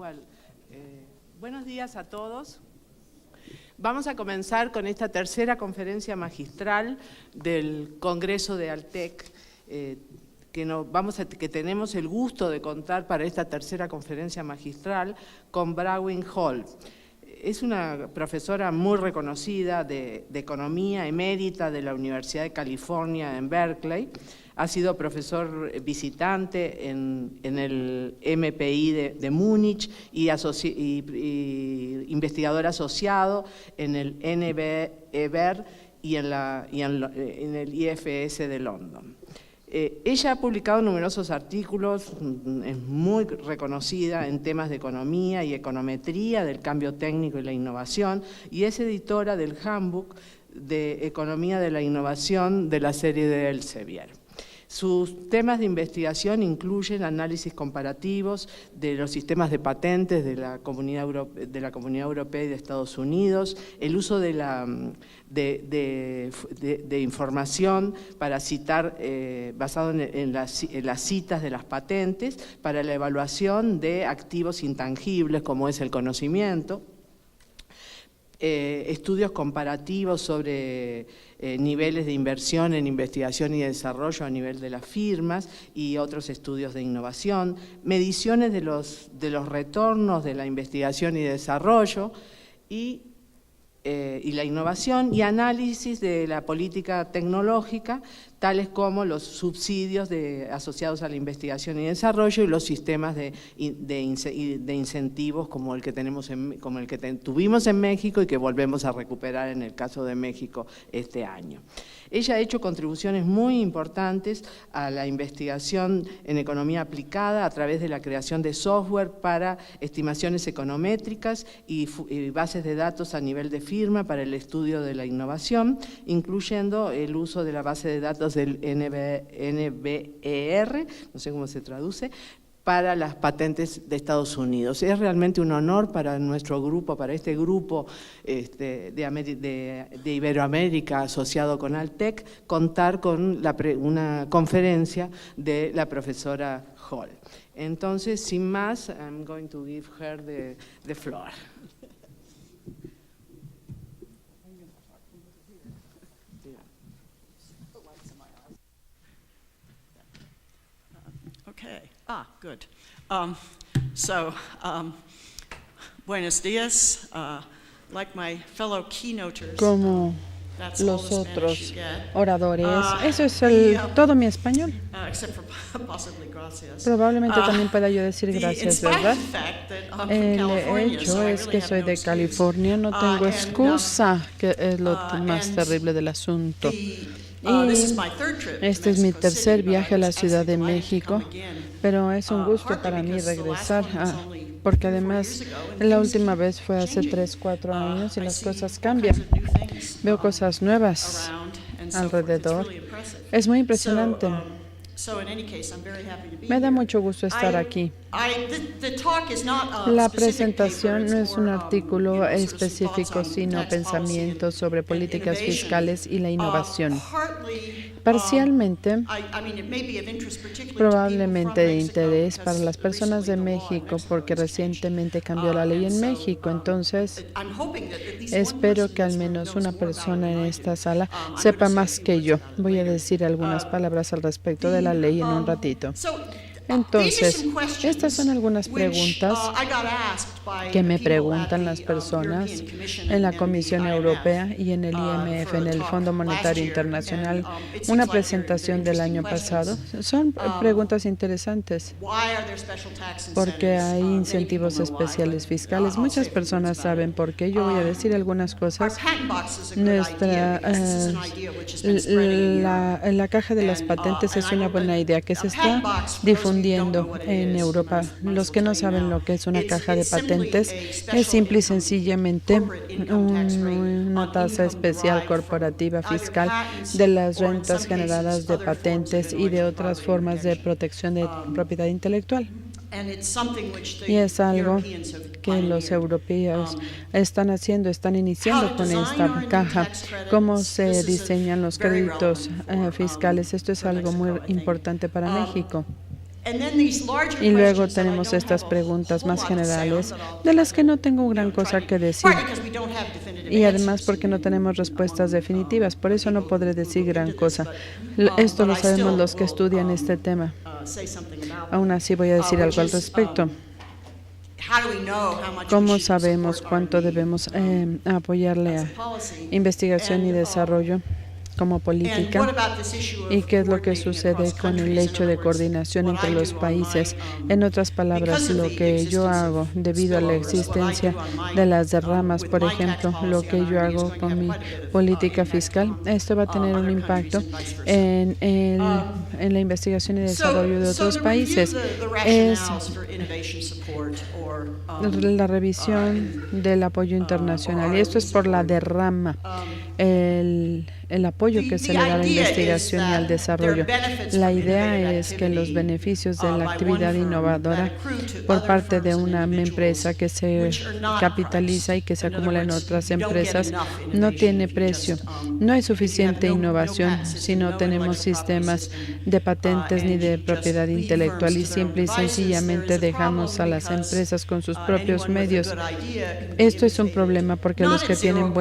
Well, buenos días a todos. Vamos a comenzar con esta tercera conferencia magistral del Congreso de ALTEC, que tenemos el gusto de contar para esta tercera conferencia magistral con Bradwin Hall. Es una profesora muy reconocida de economía emérita de la Universidad de California en Berkeley. Ha sido profesor visitante en el MPI de Múnich y investigador asociado en el NBER y en el IFS de London. Ella ha publicado numerosos artículos, es muy reconocida en temas de economía y econometría, del cambio técnico y la innovación, y es editora del Handbook de Economía de la Innovación de la serie de Elsevier. Sus temas de investigación incluyen análisis comparativos de los sistemas de patentes de la Comunidad Europea y de Estados Unidos, el uso de información para citar, basado en las citas de las patentes, para la evaluación de activos intangibles como es el conocimiento, estudios comparativos sobre niveles de inversión en investigación y desarrollo a nivel de las firmas y otros estudios de innovación, mediciones de los retornos de la investigación y desarrollo y la innovación, y análisis de la política tecnológica, tales como los subsidios asociados a la investigación y desarrollo y los sistemas de incentivos como el que tuvimos en México y que volvemos a recuperar en el caso de México este año. Ella ha hecho contribuciones muy importantes a la investigación en economía aplicada a través de la creación de software para estimaciones econométricas y bases de datos a nivel de firma para el estudio de la innovación, incluyendo el uso de la base de datos del NBER, no sé cómo se traduce, para las patentes de Estados Unidos. Es realmente un honor para nuestro grupo, para este grupo de Iberoamérica asociado con ALTEC, contar con una conferencia de la profesora Hall. Entonces, sin más, I'm going to give her the floor. Okay. Good. Buenos días. Like my fellow keynoters, como los otros oradores. Eso es todo mi español. Except for possibly gracias. Probablemente también pueda yo decir gracias, ¿verdad? El hecho es que soy de California, no tengo excusa, que es lo más terrible del asunto. Y este es mi tercer viaje a la Ciudad de México, pero es un gusto para mí regresar, porque además la última vez fue hace 3-4 años y las cosas cambian. Veo cosas nuevas alrededor. Es muy impresionante. Me da mucho gusto estar aquí. La presentación no es un artículo específico, sino pensamientos sobre políticas fiscales y la innovación. Parcialmente, probablemente de interés para las personas de México, porque recientemente cambió la ley en México. Entonces, espero que al menos una persona en esta sala sepa más que yo. Voy a decir algunas palabras al respecto de la ley en un ratito. Entonces, estas son algunas preguntas que me preguntan las personas en la Comisión Europea y en el IMF, en el Fondo Monetario Internacional, una presentación del año pasado. Son preguntas interesantes. ¿Por qué hay incentivos especiales fiscales? Muchas personas saben por qué. Yo voy a decir algunas cosas. La caja de las patentes es una buena idea que se está difundiendo en Europa. Los que no saben lo que es una caja de patentes, es simple y sencillamente una tasa especial corporativa fiscal de las rentas generadas de patentes y de otras formas de protección de propiedad intelectual. Y es algo que los europeos están iniciando con esta caja. Cómo se diseñan los créditos fiscales, esto es algo muy importante para México. Y luego tenemos estas preguntas más generales, de las que no tengo gran cosa que decir. Y además porque no tenemos respuestas definitivas, por eso no podré decir gran cosa. Esto lo sabemos los que estudian este tema. Aún así voy a decir algo al respecto. ¿Cómo sabemos cuánto debemos apoyarle a investigación y desarrollo como política? ¿Y qué es lo que sucede con el hecho de coordinación entre los países? En otras palabras, lo que yo hago debido a la existencia de las derramas, por ejemplo, lo que yo hago con mi política fiscal, esto va a tener un impacto en la investigación y desarrollo de otros países. Es la revisión del apoyo internacional, y esto es por la derrama, el apoyo que se le da a la investigación y al desarrollo. La idea es que los beneficios de la actividad innovadora por parte de una empresa que se capitaliza y que se acumula en otras empresas no tiene precio. No hay suficiente innovación si no tenemos sistemas de patentes ni de propiedad intelectual, y simple y sencillamente dejamos a las empresas con sus propios medios. Esto es un problema porque los que tienen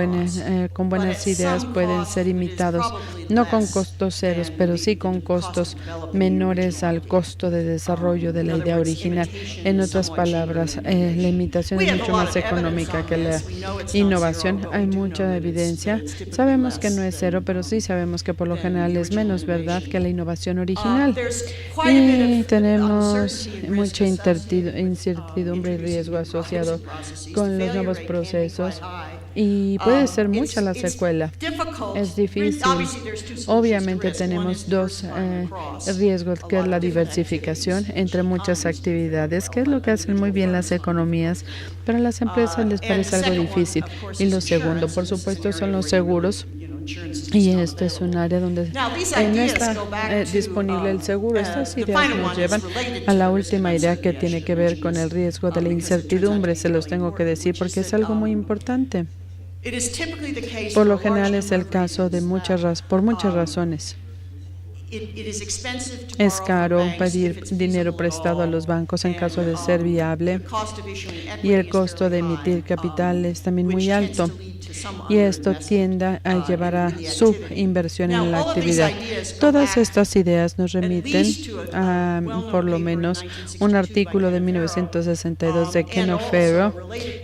con buenas ideas pueden ser imitados, no con costos ceros, pero sí con costos menores al costo de desarrollo de la idea original. En otras palabras, la imitación es mucho más económica que la innovación. Hay mucha evidencia. Sabemos que no es cero, pero sí sabemos que por lo general es menos verdad que la innovación original. Y tenemos mucha incertidumbre y riesgo asociado con los nuevos procesos. Y puede ser mucha la secuela. Es difícil. Obviamente tenemos dos riesgos, que es la diversificación entre muchas actividades, que es lo que hacen muy bien las economías, pero a las empresas les parece algo difícil. Y lo segundo, por supuesto, son los seguros. Y esto es un área donde no está disponible el seguro. Estas ideas nos llevan a la última idea, que tiene que ver con el riesgo de la incertidumbre. Se los tengo que decir porque es algo muy importante. Por lo general es el caso de por muchas razones. Es caro pedir dinero prestado a los bancos en caso de ser viable, y el costo de emitir capital es también muy alto. Y esto tiende a llevar a subinversión en la actividad. Todas estas ideas nos remiten a, por lo menos, un artículo de 1962 de Ken O'Farrell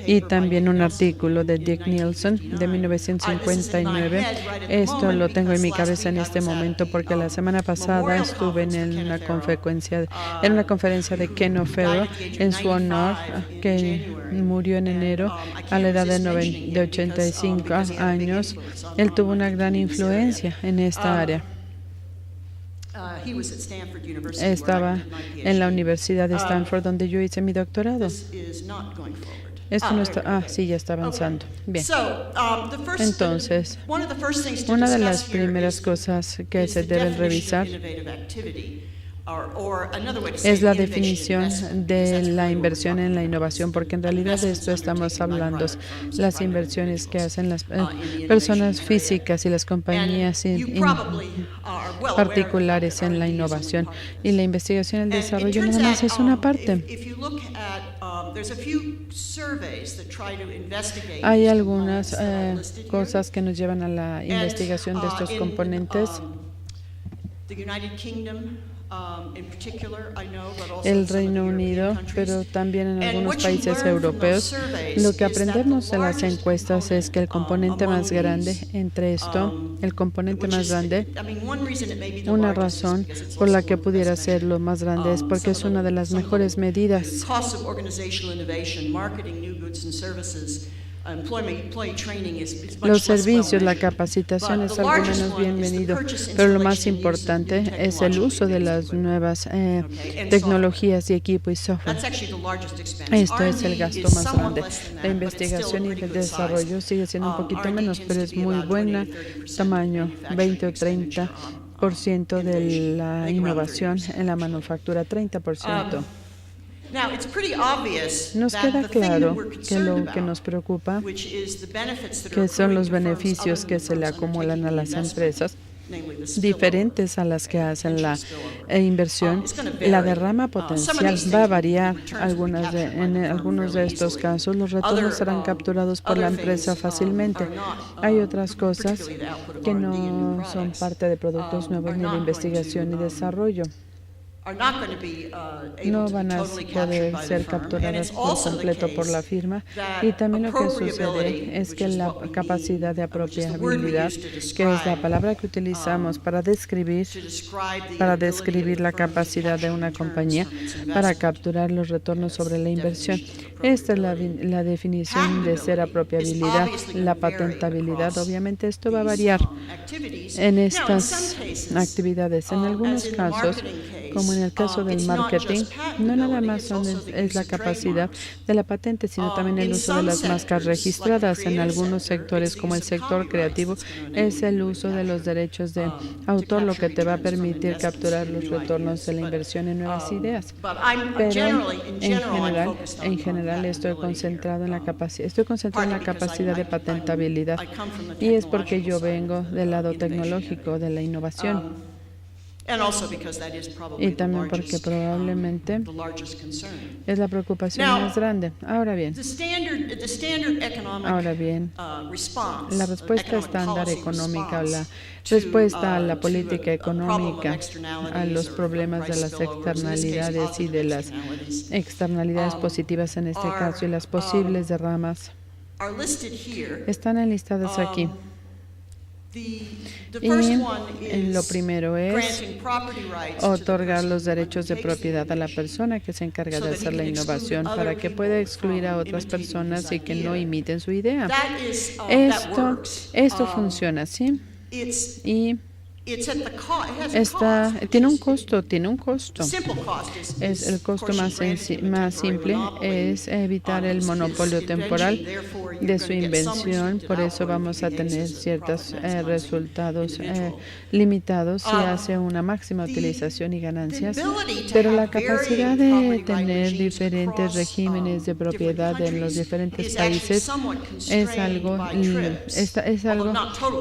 y también un artículo de Dick Nielsen de 1959. Esto lo tengo en mi cabeza en este momento porque la semana pasada estuve en una conferencia de Ken O'Farrell en su honor, que murió en enero a la edad de 85 años. Él tuvo una gran influencia en esta área. Estaba en la Universidad de Stanford, donde yo hice mi doctorado. Esto no está... sí, ya está avanzando. Bien. Entonces, una de las primeras cosas que se deben revisar es la definición de la inversión en la innovación, porque en realidad de esto estamos hablando, las inversiones que hacen las personas físicas y las compañías particulares en la innovación, y la investigación y el desarrollo nada más es una parte. Hay algunas cosas que nos llevan a la investigación de estos componentes. El Reino Unido, pero también en algunos países europeos. Lo que aprendemos de las encuestas es que el componente más grande entre esto, una razón por la que pudiera ser lo más grande es porque es una de las mejores medidas. Los servicios, la capacitación es algo menos bienvenido, pero lo más importante es el uso de las nuevas tecnologías y equipo y software. Esto es el gasto más grande. La investigación y el desarrollo sigue siendo un poquito menos, pero es muy buena, tamaño 20 o 30% de la innovación en la manufactura, 30%. Nos queda claro que lo que nos preocupa, que son los beneficios que se le acumulan a las empresas, diferentes a las que hacen la inversión, la derrama potencial va a variar. En algunos de estos casos, los retornos serán capturados por la empresa fácilmente. Hay otras cosas que no son parte de productos nuevos ni de investigación y desarrollo. No van a poder ser capturadas por completo por la firma. Y también lo que sucede es que la capacidad de apropiabilidad, que es la palabra que utilizamos para describir la capacidad de una compañía para capturar los retornos sobre la inversión. Esta es la definición de ser apropiabilidad. La patentabilidad, obviamente, esto va a variar en estas actividades. En algunos casos, como en el caso del marketing, no nada más es la capacidad de la patente, sino también el uso de las marcas registradas. En algunos sectores, como el sector creativo, es el uso de los derechos de autor lo que te va a permitir capturar los retornos de la inversión en nuevas ideas. Pero en general estoy concentrado en la capacidad de patentabilidad, y es porque yo vengo del lado tecnológico de la innovación. Y también porque probablemente es la preocupación más grande. Ahora bien, la respuesta estándar económica o la respuesta a la política económica, a los problemas de las externalidades y de las externalidades positivas en este caso y las posibles derramas están enlistadas aquí. Y lo primero es otorgar los derechos de propiedad a la persona que se encarga de hacer la innovación para que pueda excluir a otras personas y que no imiten su idea. Esto funciona así. Y tiene un costo. El costo más simple es evitar el monopolio temporal de su invención. Por eso vamos a tener ciertos resultados limitados si hace una máxima utilización y ganancias. Pero la capacidad de tener diferentes regímenes de propiedad en los diferentes países es algo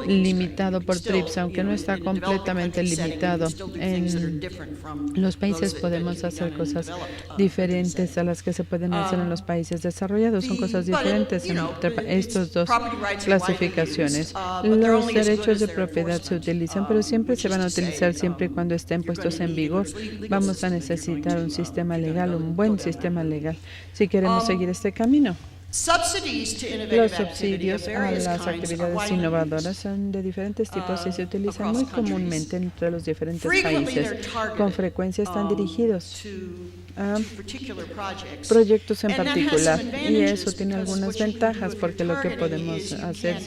limitado por TRIPS, aunque no está completamente limitado. En los países podemos hacer cosas diferentes a las que se pueden hacer en los países desarrollados. Son cosas diferentes entre estas dos clasificaciones. Los derechos de propiedad se utilizan, pero siempre se van a utilizar siempre y cuando estén puestos en vigor. Vamos a necesitar un sistema legal, un buen sistema legal, si queremos seguir este camino. Los subsidios a las actividades innovadoras son de diferentes tipos y se utilizan muy comúnmente entre los diferentes países. Con frecuencia están dirigidos a proyectos en particular, y eso tiene algunas ventajas porque lo que podemos hacer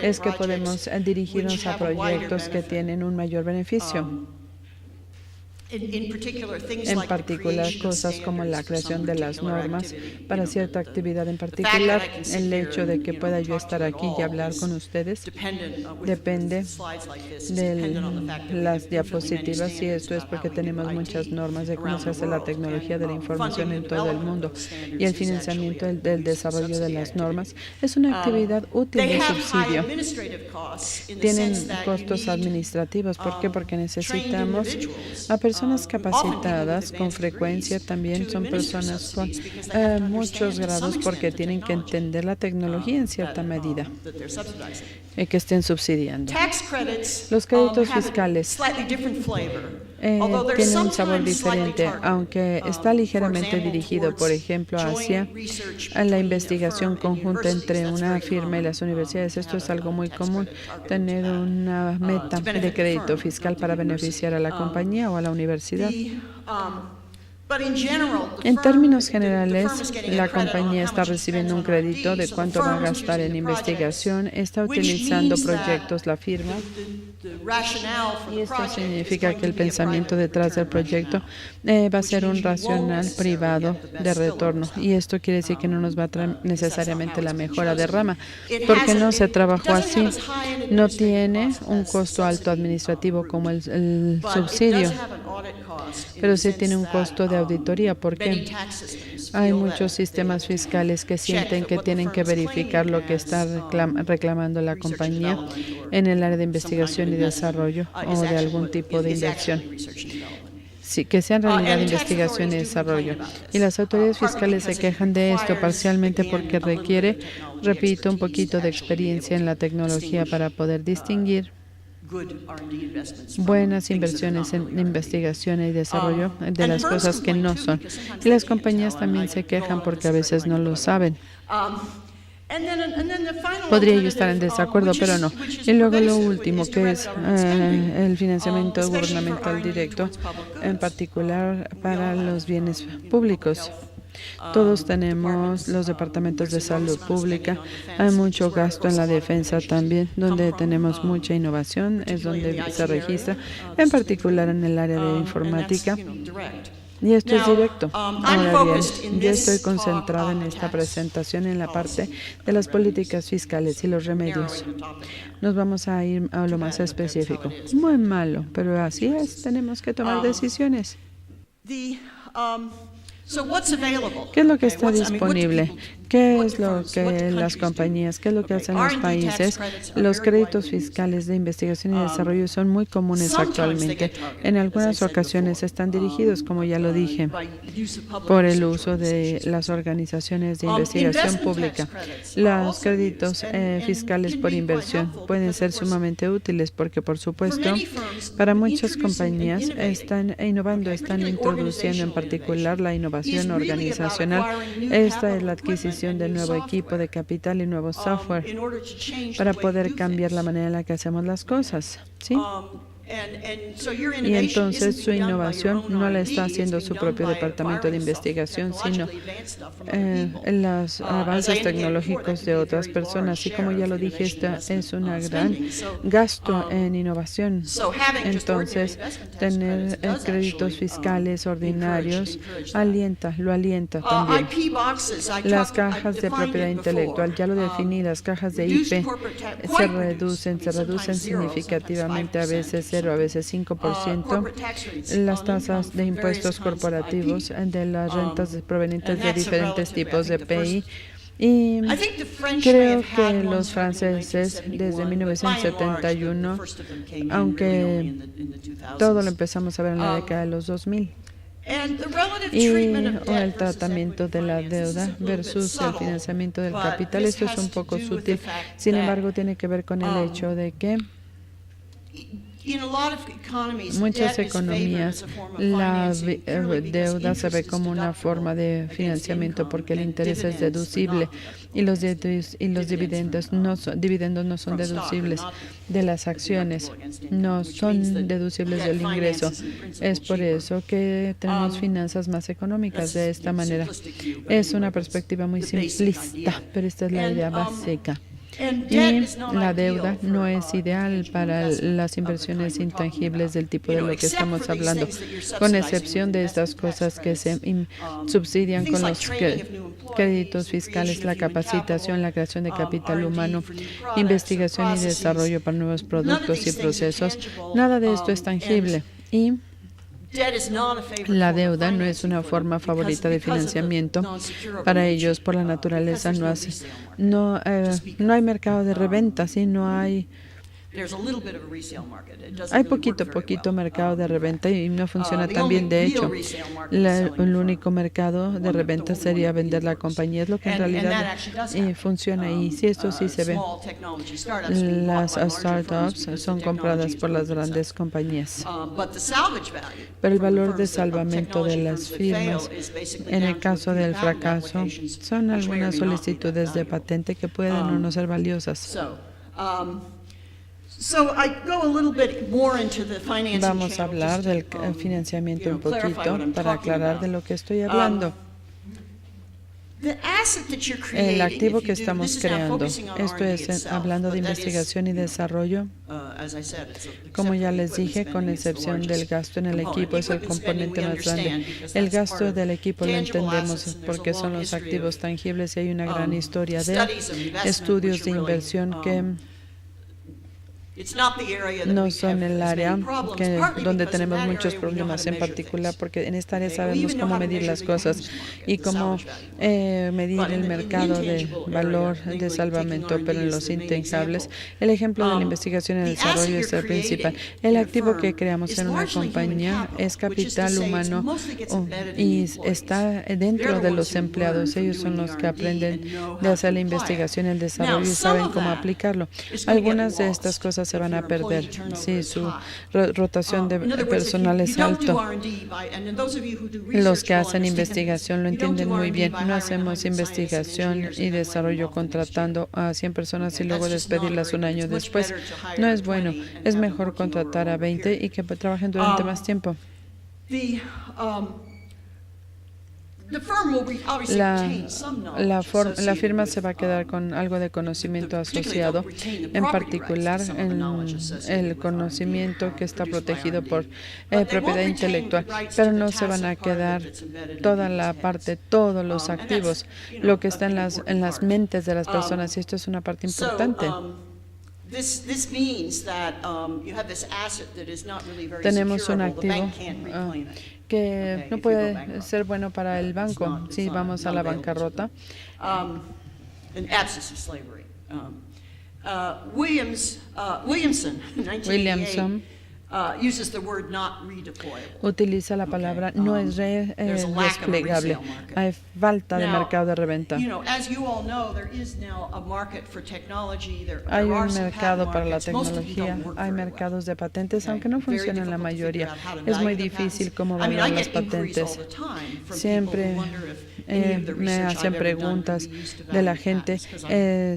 es que podemos dirigirnos a proyectos que tienen un mayor beneficio. En particular, cosas como la creación de las normas para cierta actividad en particular. El hecho de que pueda yo estar aquí y hablar con ustedes depende de las diapositivas, y esto es porque tenemos muchas normas de cómo se hace la tecnología de la información en todo el mundo, y el financiamiento del desarrollo de las normas es una actividad útil de subsidio. Tienen costos administrativos. ¿Por qué? Porque necesitamos a personas capacitadas. Con frecuencia también son personas con muchos grados porque tienen que entender la tecnología en cierta medida que estén subsidiando. Los créditos fiscales tienen un sabor diferente, aunque está ligeramente dirigido, por ejemplo, hacia la investigación conjunta entre una firma y las universidades. Esto es algo muy común, tener una meta de crédito fiscal para beneficiar a la compañía o a la universidad. En términos generales, la compañía está recibiendo un crédito de cuánto va a gastar en investigación, está utilizando proyectos la firma, y esto significa que el pensamiento detrás del proyecto va a ser un racional privado de retorno, y esto quiere decir que no nos va a traer necesariamente la mejora de rama, porque no se trabajó así. No tiene un costo alto administrativo como el subsidio, pero sí tiene un costo de de auditoría. ¿Por qué? Hay muchos sistemas fiscales que sienten que tienen que verificar lo que está reclamando la compañía en el área de investigación y desarrollo o de algún tipo de inversión. Sí, que sea en realidad investigación y desarrollo. Y las autoridades fiscales se quejan de esto parcialmente porque requiere, repito, un poquito de experiencia en la tecnología para poder distinguir buenas inversiones en investigación y desarrollo de las cosas que no son. Y las compañías también se quejan porque a veces no lo saben. Podría yo estar en desacuerdo, pero no. Y luego lo último, que es el financiamiento gubernamental directo, en particular para los bienes públicos. Todos tenemos los departamentos de salud pública. Hay mucho gasto en la defensa también, donde tenemos mucha innovación, es donde se registra, en particular en el área de informática. Y esto es directo. Ahora bien, yo estoy concentrada en esta presentación en la parte de las políticas fiscales y los remedios. Nos vamos a ir a lo más específico. Muy malo, pero así es, tenemos que tomar decisiones. ¿Qué es lo que está disponible? ¿Qué es lo que las compañías, qué es lo que hacen los países? Los créditos fiscales de investigación y desarrollo son muy comunes actualmente. En algunas ocasiones están dirigidos, como ya lo dije, por el uso de las organizaciones de investigación pública. Los créditos fiscales por inversión pueden ser sumamente útiles porque, por supuesto, para muchas compañías están innovando, están introduciendo en particular la innovación organizacional. Esta es la adquisición de nuevo equipo de capital y nuevo software para poder cambiar la manera en la que hacemos las cosas, ¿sí? Y entonces su innovación no la está haciendo su propio departamento de investigación, sino los avances tecnológicos de otras personas. Y como ya lo dije, esta es un gran gasto en innovación. Entonces, tener créditos fiscales ordinarios lo alienta también. Las cajas de propiedad intelectual, ya lo definí, las cajas de IP se reducen significativamente, a veces 0, a veces 5%, las tasas de impuestos corporativos de las rentas provenientes de diferentes tipos de PI. Y creo que los franceses, desde 1971, aunque todo lo empezamos a ver en la década de los 2000, y el tratamiento de la deuda versus el financiamiento del capital, esto es un poco sutil, sin embargo tiene que ver con el hecho de que muchas economías la deuda se ve como una forma de financiamiento porque el interés es deducible y los dividendos no son deducibles de las acciones, no son deducibles del ingreso. Es por eso que tenemos finanzas más económicas de esta manera. Es una perspectiva muy simplista, pero esta es la idea básica. Y la deuda no es ideal para las inversiones intangibles del tipo de lo que estamos hablando, con excepción de estas cosas que se subsidian con los créditos fiscales, la capacitación, la creación de capital humano, investigación y desarrollo para nuevos productos y procesos. Nada de esto es tangible. Y la deuda no es una forma favorita de financiamiento para ellos por la naturaleza. No hay mercado de reventa, ¿sí? Hay poquito mercado de reventa y no funciona tan bien. De hecho, el único mercado de reventa sería vender la compañía. Es lo que en realidad funciona y si esto sí se ve. Las startups son compradas por las grandes compañías. Pero el valor de salvamento de las firmas, en el caso del fracaso, son algunas solicitudes de patente que pueden o no ser valiosas. Vamos a hablar del financiamiento un poquito para aclarar de lo que estoy hablando. El activo que estamos creando, esto es hablando de investigación y desarrollo, como ya les dije, con excepción del gasto en el equipo, es el componente más grande. El gasto del equipo lo entendemos porque son los activos tangibles y hay una gran historia de estudios de inversión que No son el área donde tenemos muchos problemas en particular, porque en esta área sabemos cómo medir las cosas y cómo medir el mercado de valor de salvamento, pero en los intangibles, el ejemplo de la investigación y el desarrollo es el principal. El activo que creamos en una compañía es capital humano y está dentro de los empleados. Ellos son los que aprenden de hacer la investigación y el desarrollo y saben cómo aplicarlo. Algunas de estas cosas se van a perder si su rotación de personal es alto. Los que hacen investigación lo entienden muy bien. No hacemos investigación y desarrollo contratando a 100 personas y luego despedirlas un año después. No es bueno. Es mejor contratar a 20 y que trabajen durante más tiempo. La firma se va a quedar con algo de conocimiento asociado, en particular en el conocimiento que está protegido por propiedad intelectual, pero no se van a quedar toda la parte, todos los activos, lo que está en las mentes de las personas, y esto es una parte importante. Tenemos un activo que no puede ser bueno para el banco si vamos a la bancarrota. Williamson utiliza la palabra no es desplegable. Hay falta de mercado de reventa. Hay un mercado para la tecnología, hay mercados de patentes, aunque no funcionan la mayoría. Es muy difícil cómo evaluar las patentes. Siempre me hacen preguntas de la gente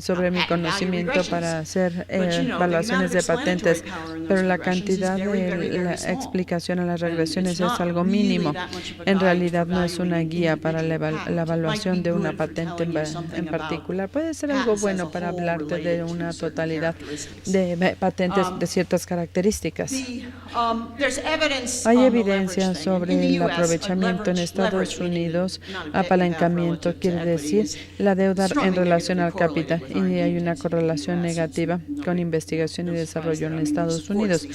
sobre mi conocimiento para hacer evaluaciones de patentes, pero la cantidad de la explicación a las regresiones es algo mínimo. En realidad no es una guía para la evaluación de una patente en particular. Puede ser algo bueno para hablarte de una totalidad de patentes de ciertas características. Hay evidencia sobre el aprovechamiento en Estados Unidos. Apalancamiento quiere decir la deuda en relación al capital, y hay una correlación negativa con investigación y desarrollo en Estados Unidos.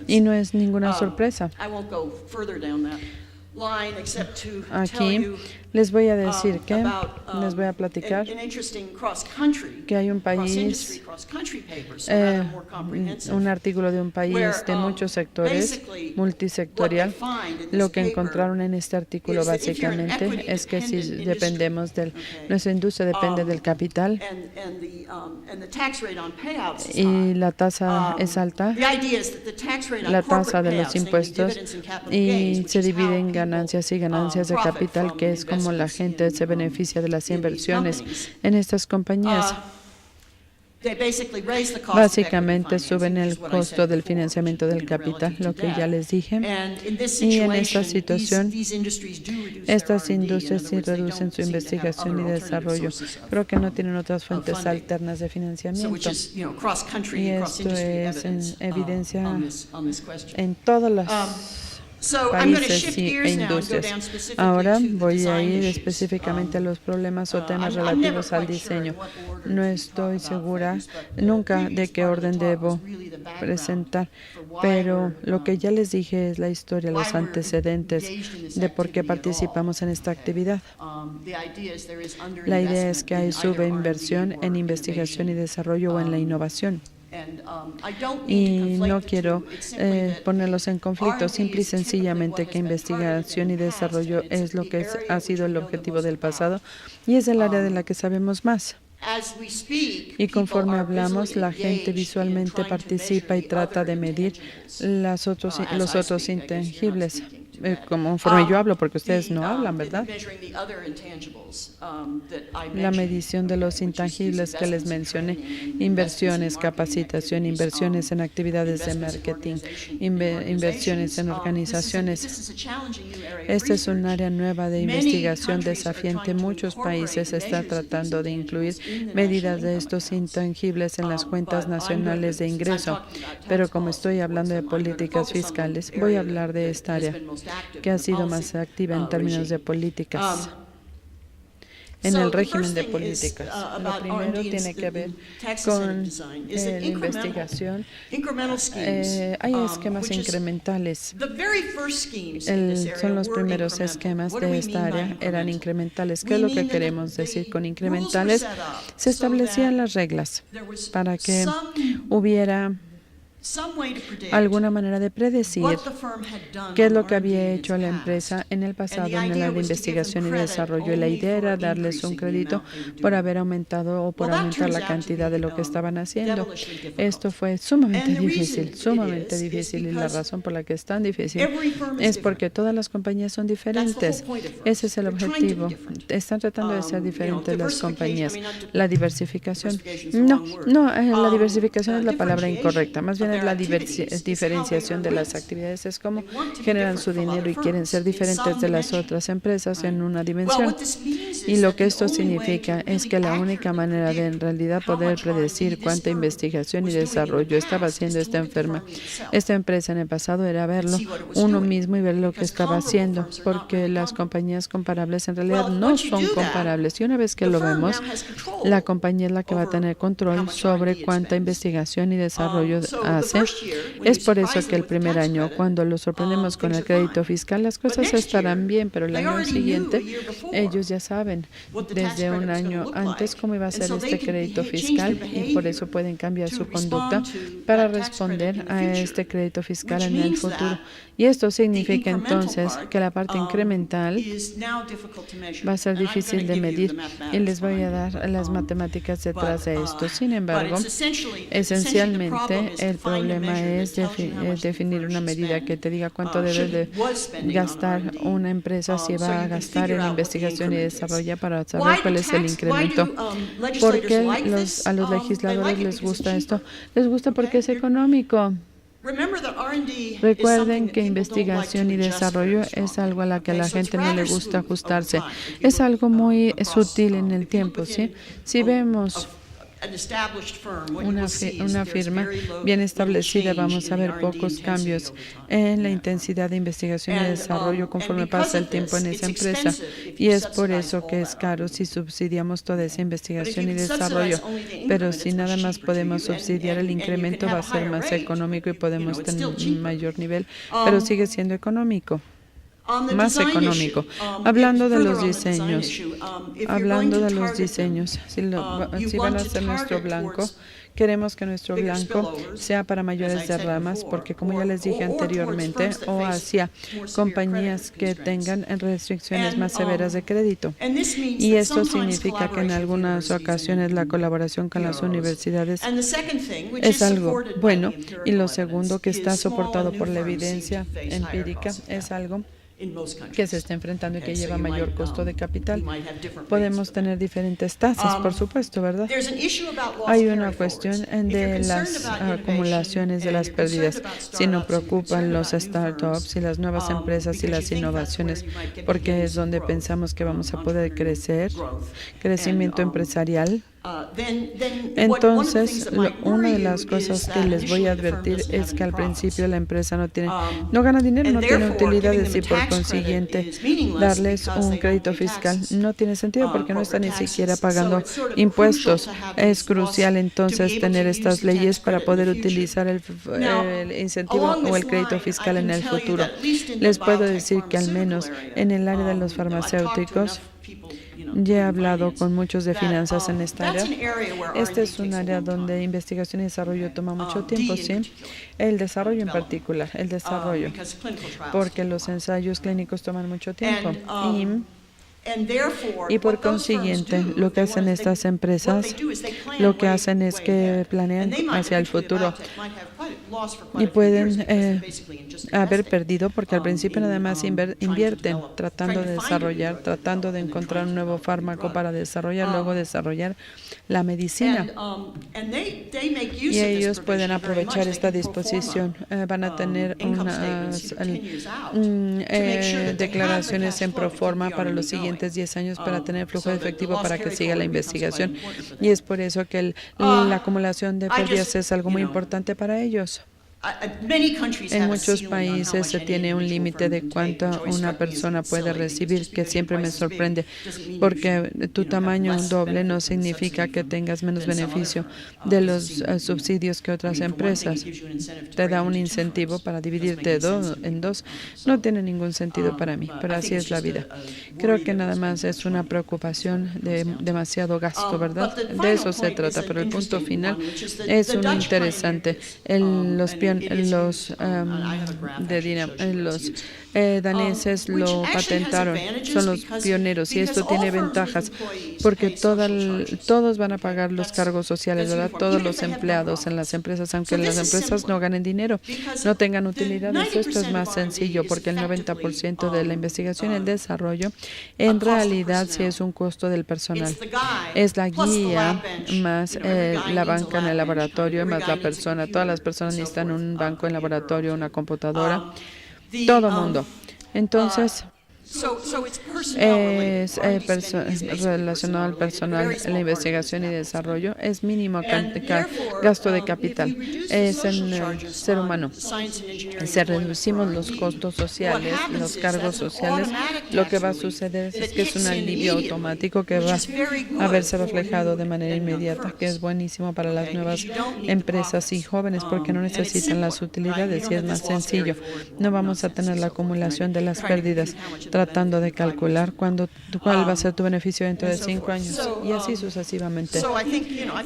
Y no es ninguna sorpresa. Aquí les voy a decir les voy a platicar que hay un país, un artículo de un país de muchos sectores, multisectorial. Lo que encontraron en este artículo básicamente es que si dependemos nuestra industria depende del capital y la tasa es alta, la tasa de los impuestos, y se divide en ganancias y ganancias de capital, que es como la gente se beneficia de las inversiones en estas compañías. Básicamente suben el costo del financiamiento del capital, lo que ya les dije. Y en esta situación, estas industrias sí reducen su investigación y desarrollo. Creo que no tienen otras fuentes alternas de financiamiento. Y esto es en evidencia en todas las países e industrias. Ahora voy a ir específicamente a los problemas o temas relativos al diseño. No estoy segura nunca de qué orden debo presentar, pero lo que ya les dije es la historia, los antecedentes de por qué participamos en esta actividad. La idea es que hay subinversión en investigación y desarrollo o en la innovación. Y no quiero ponerlos en conflicto, simple y sencillamente que investigación y desarrollo es lo que ha sido el objetivo del pasado y es el área de la que sabemos más. Y conforme hablamos, la gente visualmente participa y trata de medir los otros intangibles. Conforme yo hablo, porque ustedes no hablan, ¿verdad? La medición de los intangibles que les mencioné: inversiones, capacitación, inversiones en actividades de marketing, inversiones en organizaciones. Esta es un área nueva de investigación desafiante. Muchos países están tratando de incluir medidas de estos intangibles en las cuentas nacionales de ingreso, pero como estoy hablando de políticas fiscales, voy a hablar de esta área que ha sido más activa en términos de políticas. en el régimen de políticas. Lo primero tiene que ver con la investigación. Hay esquemas incrementales. Son los primeros esquemas de esta área, eran incrementales. ¿Qué es lo que queremos decir con incrementales? Se establecían las reglas para que hubiera alguna manera de predecir qué es lo que había hecho la empresa en el pasado en el área de investigación y desarrollo. Y la idea era darles un crédito por haber aumentado o por aumentar la cantidad de lo que estaban haciendo. Esto fue sumamente difícil, y la razón por la que es tan difícil es porque todas las compañías son diferentes. Ese es el objetivo. Están tratando de ser diferentes las compañías. La diversificación. La diversificación es la palabra incorrecta. Más bien es la diferenciación de las actividades, es cómo generan su dinero y quieren ser diferentes de las otras empresas en una dimensión. Y lo que esto significa es que la única manera de en realidad poder predecir cuánta investigación y desarrollo estaba haciendo esta empresa en el pasado era verlo uno mismo y ver lo que estaba haciendo, porque las compañías comparables en realidad no son comparables. Y una vez que lo vemos, la compañía es la que va a tener control sobre cuánta investigación y desarrollo hace. Es por eso que el primer año, cuando lo sorprendemos con el crédito fiscal, las cosas estarán bien, pero el año siguiente ellos ya saben desde un año antes cómo iba a ser este crédito fiscal y por eso pueden cambiar su conducta para responder a este crédito fiscal en el futuro. Y esto significa entonces que la parte incremental va a ser difícil de medir y les voy a dar las matemáticas detrás de esto. Sin embargo, esencialmente el problema es definir una medida que te diga cuánto debe de gastar una empresa si va a gastar en investigación y desarrollo para saber cuál es el incremento. ¿Por qué a los legisladores les gusta esto? Les gusta porque es económico. Recuerden que investigación y desarrollo es algo a la que a la gente no le gusta ajustarse. Es algo muy sutil en el tiempo, ¿sí? Si vemos una firma bien establecida, vamos a ver pocos cambios en la intensidad de investigación y desarrollo conforme pasa el tiempo en esa empresa. Y es por eso que es caro si subsidiamos toda esa investigación y desarrollo. Pero si nada más podemos subsidiar el incremento, va a ser más económico y podemos tener un mayor nivel, pero sigue siendo económico. Más económico. Hablando de los diseños, si van a ser nuestro blanco, queremos que nuestro blanco sea para mayores de ramas, porque como ya les dije anteriormente, o hacia compañías que tengan restricciones más severas de crédito. Y esto significa que en algunas ocasiones la colaboración con las universidades es algo bueno, y lo segundo, que está soportado por la evidencia empírica, es algo que se está enfrentando y que lleva mayor costo de capital. Podemos tener diferentes tasas, por supuesto, ¿verdad? Hay una cuestión de las acumulaciones de las pérdidas. Si nos preocupan los startups y las nuevas empresas y las innovaciones, porque es donde pensamos que vamos a poder crecimiento empresarial. Entonces, una de las cosas que les voy a advertir es que al principio la empresa no gana dinero, no tiene utilidades y por consiguiente darles un crédito fiscal no tiene sentido porque no está ni siquiera pagando impuestos. Es crucial entonces tener estas leyes para poder utilizar el incentivo o el crédito fiscal en el futuro. Les puedo decir que al menos en el área de los farmacéuticos, ya he hablado con muchos de finanzas en esta área. Este es un área donde investigación y desarrollo toma mucho tiempo, ¿sí? El desarrollo en particular, porque los ensayos clínicos toman mucho tiempo. Y por consiguiente, lo que hacen estas empresas, lo que hacen es que planean hacia el futuro y pueden haber perdido porque al principio nada más invierten tratando de desarrollar, tratando de encontrar un nuevo fármaco para desarrollar, luego desarrollar la medicina. Y ellos pueden aprovechar esta disposición. Van a tener unas declaraciones en proforma para los siguientes 10 años para tener flujo de efectivo para que siga la investigación. Y es por eso que la acumulación de pérdidas es algo muy importante para ellos. En muchos países se tiene un límite de cuánto una persona puede recibir, que siempre me sorprende, porque tu tamaño doble no significa que tengas menos beneficio de los subsidios que otras empresas. Te da un incentivo para dividirte en dos. No tiene ningún sentido para mí, pero así es la vida. Creo que nada más es una preocupación de demasiado gasto, ¿verdad? De eso se trata, pero el punto final es un interesante. Los daneses lo patentaron, son los pioneros, y esto tiene ventajas porque todos van a pagar los cargos sociales, ¿verdad? Todos los empleados en las empresas, aunque las empresas no ganen dinero, no tengan utilidades. Esto es más sencillo porque el 90% de la investigación y el desarrollo en realidad sí es un costo del personal. Es la guía más la banca en el laboratorio más la persona. Todas las personas necesitan un banco en laboratorio, una computadora, todo el mundo. Entonces, es relacionado al personal, la investigación y desarrollo, es mínimo gasto de capital, es en el ser humano. Si reducimos los costos sociales, los cargos sociales, lo que va a suceder es que es un alivio automático que va a verse reflejado de manera inmediata, que es buenísimo para las nuevas empresas y jóvenes porque no necesitan las utilidades y es más sencillo. No vamos a tener la acumulación de las pérdidas tratando de calcular cuál va a ser tu beneficio dentro de 5 años y así sucesivamente.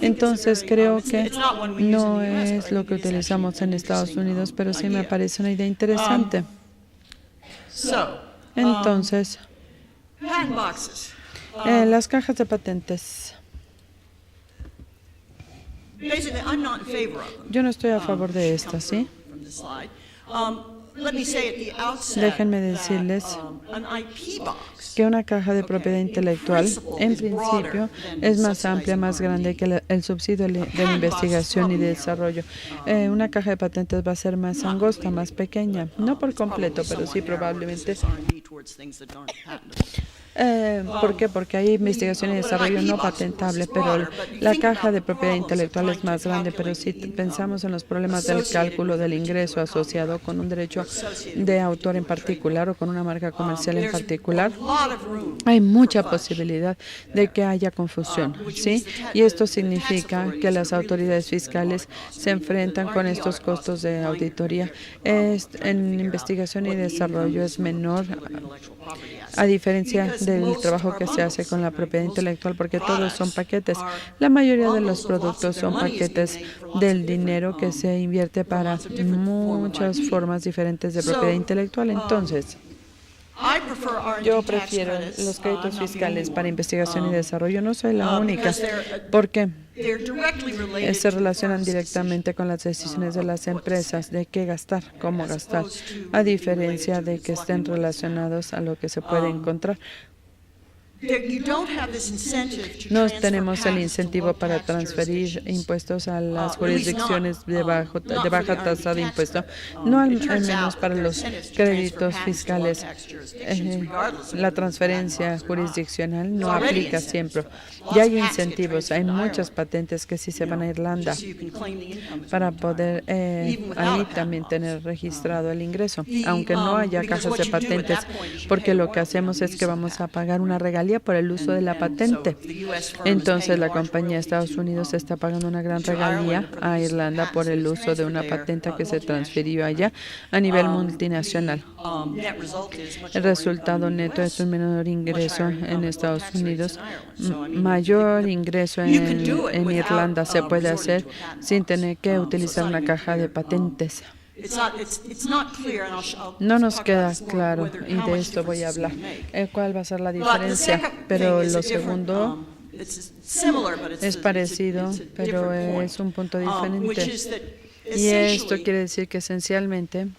Entonces creo que no es lo que utilizamos en Estados Unidos, pero sí me parece una idea interesante. Entonces, las cajas de patentes. Yo no estoy a favor de estas, ¿sí? Déjenme decirles que una caja de propiedad intelectual, en principio, es más amplia, más grande que el subsidio de la investigación y desarrollo. Una caja de patentes va a ser más angosta, más pequeña, no por completo, pero sí probablemente. ¿Por qué? Porque hay investigación y desarrollo no patentable, pero la caja de propiedad intelectual es más grande. Pero si pensamos en los problemas del cálculo del ingreso asociado con un derecho de autor en particular o con una marca comercial en particular, hay mucha posibilidad de que haya confusión, ¿sí? Y esto significa que las autoridades fiscales se enfrentan con estos costos de auditoría. En investigación y desarrollo es menor, a diferencia del trabajo que se hace con la propiedad intelectual, porque todos son paquetes. La mayoría de los productos son paquetes del dinero que se invierte para muchas formas diferentes de propiedad intelectual. Entonces, yo prefiero los créditos fiscales para investigación y desarrollo. No soy la única, porque se relacionan directamente con las decisiones de las empresas de qué gastar, cómo gastar, a diferencia de que estén relacionados a lo que se puede encontrar. No tenemos el incentivo para transferir impuestos a las jurisdicciones de baja tasa de impuesto, no al menos para los créditos fiscales. La transferencia jurisdiccional no aplica siempre. Ya hay incentivos, hay muchas patentes que sí se van a Irlanda para poder ahí también tener registrado el ingreso, aunque no haya cajas de patentes, porque lo que hacemos es que vamos a pagar una regalía por el uso de la patente. Entonces, la compañía de Estados Unidos está pagando una gran regalía a Irlanda por el uso de una patente que se transfirió allá a nivel multinacional. El resultado neto es un menor ingreso en Estados Unidos, mayor ingreso en Irlanda se puede hacer sin tener que utilizar una caja de patentes. No nos queda claro, y de esto voy a hablar, cuál va a ser la diferencia, pero lo segundo es parecido, pero es un punto diferente. Y esto quiere decir que esencialmente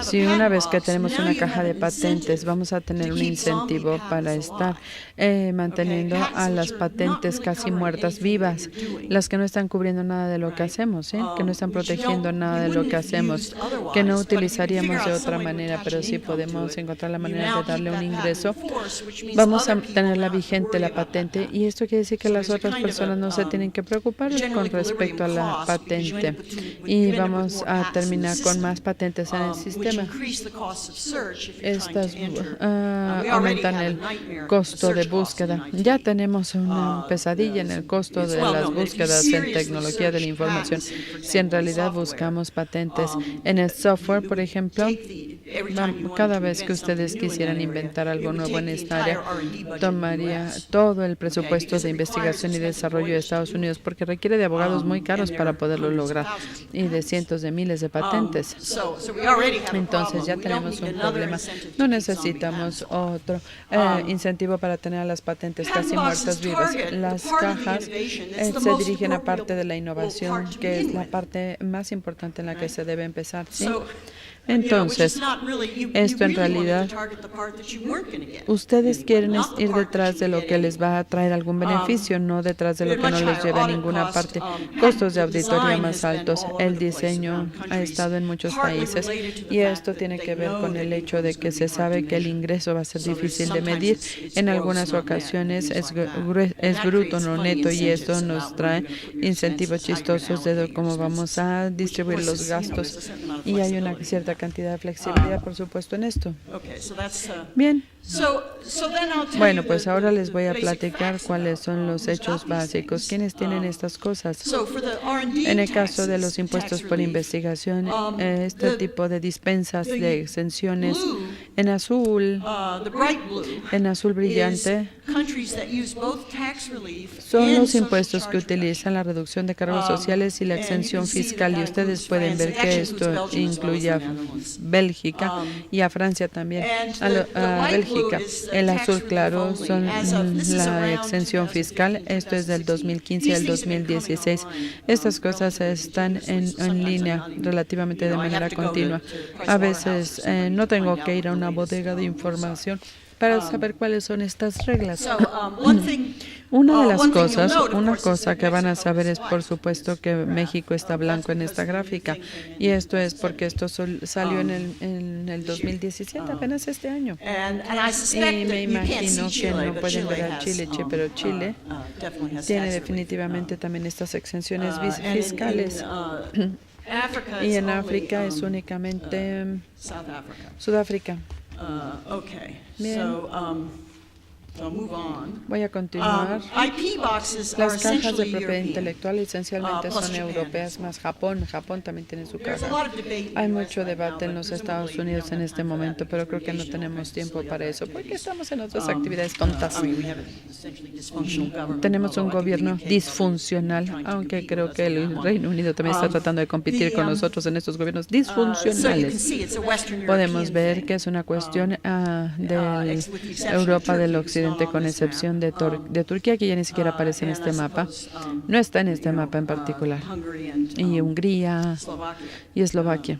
Si una vez que tenemos una caja de patentes, vamos a tener un incentivo para estar manteniendo a las patentes casi muertas vivas, las que no están cubriendo nada de lo que hacemos, que no están protegiendo nada de lo que hacemos, que no utilizaríamos de otra manera, pero sí podemos encontrar la manera de darle un ingreso. Vamos a tenerla vigente la patente, y esto quiere decir que las otras personas no se tienen que preocupar con respecto a la patente, y vamos a terminar con más patentes en el sistema. Estas aumentan el costo de búsqueda. Ya tenemos una pesadilla en el costo de las búsquedas en tecnología de la información. Si en realidad buscamos patentes en el software, por ejemplo, cada vez que ustedes quisieran inventar algo nuevo en esta área, tomaría todo el presupuesto de investigación y desarrollo de Estados Unidos, porque requiere de abogados muy caros para poderlo lograr, y de cientos de miles de patentes. Entonces ya tenemos un problema. No necesitamos otro incentivo para tener a las patentes casi muertas vivas. Las cajas se dirigen a parte de la innovación, que es la parte más importante en la que se debe empezar, ¿sí? Entonces, esto en realidad, ustedes quieren ir detrás de lo que les va a traer algún beneficio, no detrás de lo que no les lleve a ninguna parte. Costos de auditoría más altos. El diseño ha estado en muchos países, y esto tiene que ver con el hecho de que se sabe que el ingreso va a ser difícil de medir. En algunas ocasiones es bruto, no neto, y esto nos trae incentivos chistosos de cómo vamos a distribuir los gastos, y hay una cierta cantidad de flexibilidad, por supuesto, en esto. Bien. Bueno, pues ahora les voy a platicar cuáles son los hechos básicos. ¿Quiénes tienen estas cosas? En el caso de los impuestos por investigación, este tipo de dispensas de exenciones en azul brillante, son los impuestos que utilizan la reducción de cargos sociales y la exención fiscal, y ustedes pueden ver que esto incluye a Bélgica y a Francia también. A Bélgica, el azul claro son la exención fiscal. Esto es del 2015 al 2016. Estas cosas están en línea relativamente de manera continua. A veces no tengo que ir a una bodega de información para saber cuáles son estas reglas. Una cosa que van a saber es, por supuesto, que México está blanco en esta gráfica, y esto es porque esto salió en el 2017, apenas este año. Y me imagino que no pueden ver a Chile, pero Chile tiene definitivamente también estas exenciones fiscales. Y en África es únicamente Sudáfrica. Bien. Voy a continuar. Las cajas de propiedad intelectual esencialmente son europeas más Japón. Japón también tiene su caja. Hay mucho debate en los Estados Unidos en este momento, pero creo que no tenemos tiempo para eso, porque estamos en otras actividades tontas. Tenemos un gobierno disfuncional, aunque creo que el Reino Unido también está tratando de competir con nosotros en estos gobiernos disfuncionales. Podemos ver que es una cuestión de Europa del Occidente, con excepción de Turquía, que ya ni siquiera aparece en este mapa. No está en este mapa en particular. Y Hungría y Eslovaquia,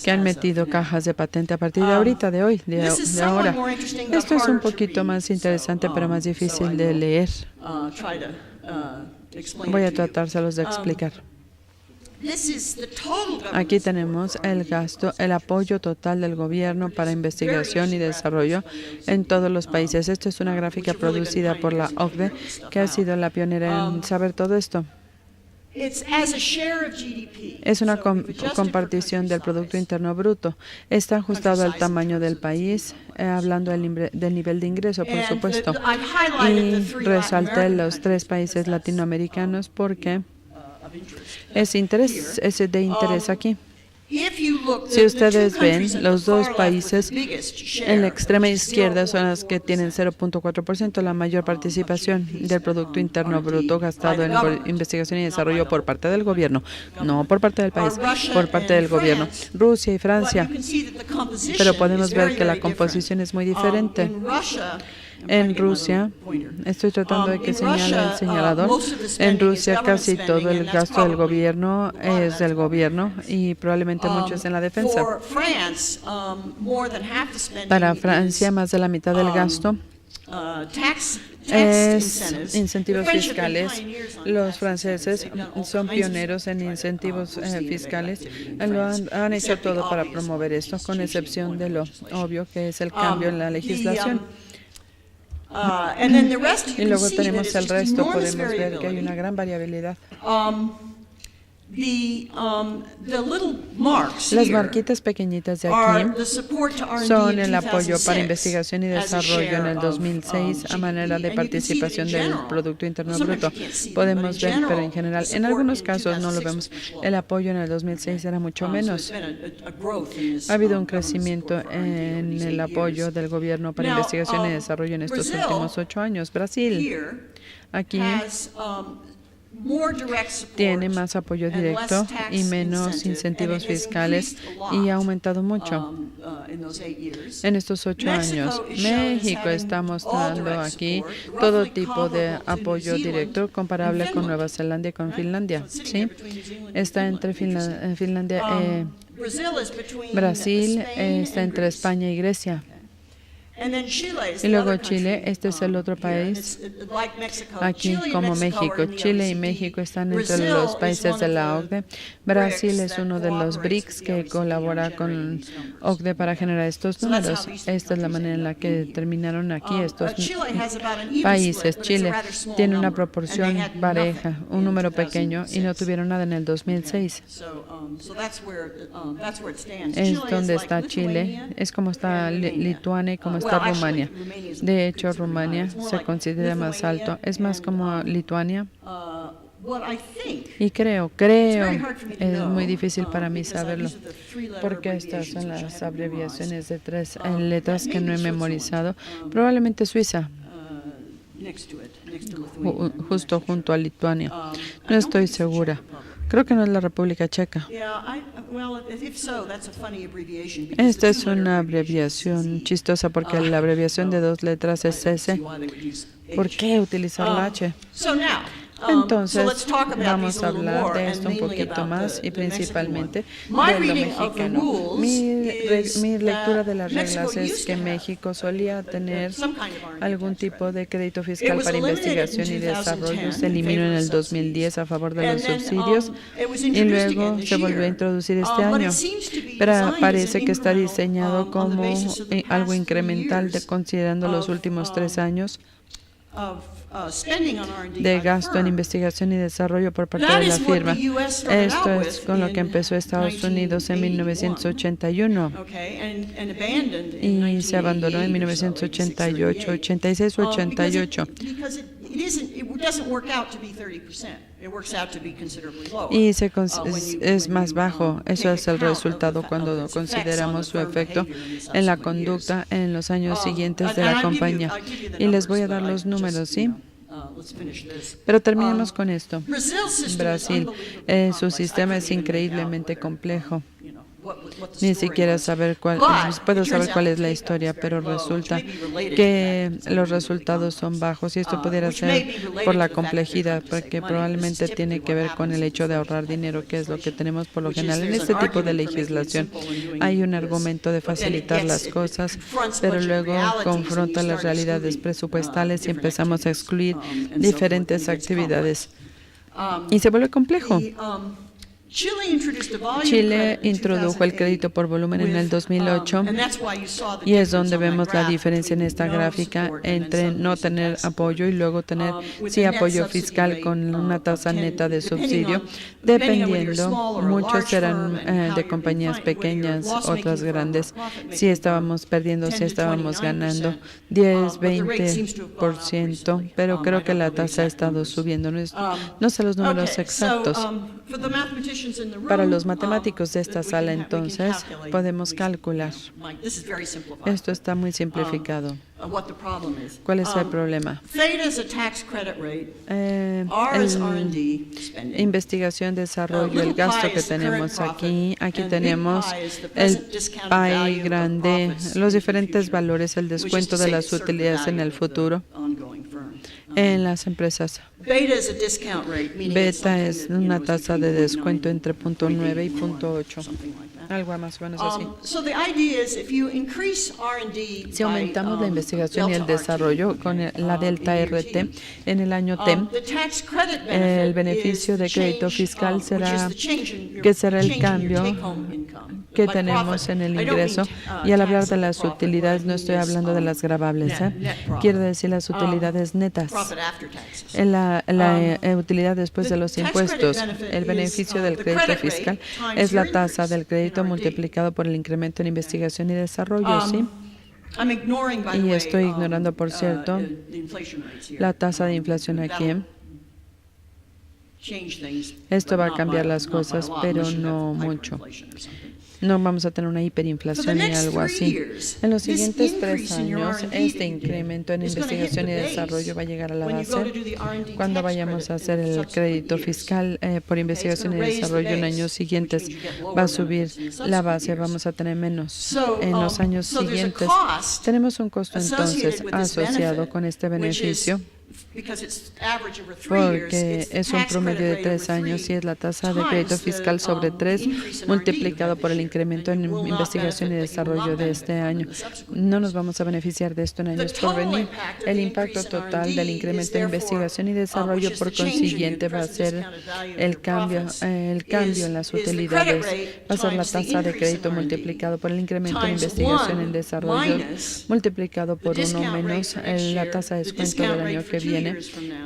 que han metido cajas de patente a partir de ahorita, de hoy, de ahora. Esto es un poquito más interesante, pero más difícil de leer. Voy a tratárselos de explicar. Aquí tenemos el gasto, el apoyo total del gobierno para investigación y desarrollo en todos los países. Esto es una gráfica producida por la OCDE, que ha sido la pionera en saber todo esto. Es una compartición del Producto Interno Bruto. Está ajustado al tamaño del país, hablando del nivel de ingreso, por supuesto. Y resalté los 3 países latinoamericanos porque es de interés aquí. Si ustedes ven, los 2 países en la extrema izquierda son los que tienen 0.4%, la mayor participación del Producto Interno Bruto gastado en investigación y desarrollo por parte del gobierno, no por parte del país, por parte del gobierno. Rusia y Francia, pero podemos ver que la composición es muy diferente. En Rusia, estoy tratando de que señale el señalador. En Rusia casi todo el gasto del gobierno es del gobierno y probablemente mucho es en la defensa. Para Francia, más de la mitad del gasto es incentivos fiscales. Los franceses son pioneros en incentivos fiscales. Han hecho todo para promover esto, con excepción de lo obvio que es el cambio en la legislación. Y luego tenemos el resto, podemos ver que hay una gran variabilidad. Las marquitas pequeñitas de aquí son el apoyo para investigación y desarrollo en el 2006 a manera de participación del Producto Interno Bruto. Podemos ver, pero en general, en algunos casos no lo vemos. El apoyo en el 2006 era mucho menos. Ha habido un crecimiento en el apoyo del gobierno para investigación y desarrollo en estos últimos 8 años. Brasil, aquí, tiene más apoyo directo y menos incentivos fiscales y ha aumentado mucho en estos 8 años. México está mostrando aquí todo tipo de apoyo directo comparable con Nueva Zelanda y con Finlandia. ¿Sí? Está entre Finlandia, Brasil está entre España y Grecia. Y luego Chile, este es el otro país, aquí como México. Chile y México están entre los países de la OCDE. Brasil es uno de los BRICS que colabora con OCDE para generar estos números. Esta es la manera en la que determinaron aquí estos países. Chile tiene una proporción pareja, un número pequeño, y no tuvieron nada en el 2006. Es donde está Chile, es como está Lituania y como está Rumania. De hecho, Rumania se considera más alto. Es más como Lituania. Y creo, es muy difícil para mí saberlo, porque estas son las abreviaciones de 3 letras que no he memorizado. Probablemente Suiza, justo junto a Lituania. No estoy segura. Creo que no es la República Checa. Esta es una abreviación chistosa porque la abreviación de 2 letras es S. ¿Por qué utilizar la H? Entonces, vamos a hablar de esto un poquito más y principalmente de lo mexicano. Mi lectura de las reglas es que México solía tener algún tipo de crédito fiscal para investigación y desarrollo. Se eliminó en el 2010 a favor de los subsidios y luego se volvió a introducir este año. Pero parece que está diseñado como algo incremental considerando los últimos 3 años de gasto en investigación y desarrollo por parte de la firma. Esto es con lo que empezó Estados Unidos en 1981 y se abandonó en 1988, 86 o 88. Y es más bajo. Eso es el resultado cuando consideramos su efecto en la conducta en los años siguientes de la compañía. Y les voy a dar los números, ¿sí? Pero terminemos con esto. Brasil, su sistema es increíblemente complejo. Ni siquiera puedo saber cuál es la historia, pero resulta que los resultados son bajos y esto pudiera ser por la complejidad, porque probablemente tiene que ver con el hecho de ahorrar dinero, que es lo que tenemos por lo general en este tipo de legislación. Hay un argumento de facilitar las cosas, pero luego confronta las realidades presupuestales y empezamos a excluir diferentes actividades y se vuelve complejo. Chile introdujo el crédito por volumen en el 2008 y es donde vemos la diferencia en esta gráfica entre no tener apoyo y luego tener sí apoyo fiscal con una tasa neta de subsidio, dependiendo. Muchos eran de compañías pequeñas, otras grandes. Si estábamos perdiendo, si estábamos ganando 10, 20%, pero creo que la tasa ha estado subiendo. No sé los números exactos. Para los matemáticos de esta sala, entonces, podemos calcular. Esto está muy simplificado. ¿Cuál es el problema? Investigación, desarrollo, el gasto que tenemos aquí. Aquí tenemos el PAI grande, los diferentes valores, el descuento de las utilidades en el futuro en las empresas. Beta es una tasa de descuento entre 0.9 y 0.8. Algo más o menos así. Si aumentamos la investigación y el desarrollo con la delta RT en el año T, el beneficio de crédito fiscal será el cambio que tenemos en el ingreso. Y al hablar de las utilidades, no estoy hablando de las gravables. Quiero decir las utilidades netas. La utilidad después de los impuestos. El beneficio del crédito fiscal es la tasa del crédito multiplicado por el incremento en investigación y desarrollo, ¿sí? Y estoy ignorando, por cierto, la tasa de inflación aquí. Esto va a cambiar las cosas, pero no mucho. No vamos a tener una hiperinflación ni algo así. En los siguientes 3 años, este incremento en investigación y desarrollo va a llegar a la base. Cuando vayamos a hacer el crédito fiscal por investigación y desarrollo en años siguientes, va a subir la base, vamos a tener menos. En los años siguientes, tenemos un costo entonces asociado con este beneficio, porque es un promedio de 3 años y es la tasa de crédito fiscal sobre 3 multiplicado por el incremento en investigación y desarrollo de este año. No nos vamos a beneficiar de esto en años por venir. El impacto total del incremento en investigación y desarrollo, por consiguiente, va a ser el cambio en las utilidades. Va a ser la tasa de crédito multiplicado por el incremento en investigación y desarrollo multiplicado por 1 menos la tasa de descuento del año que viene,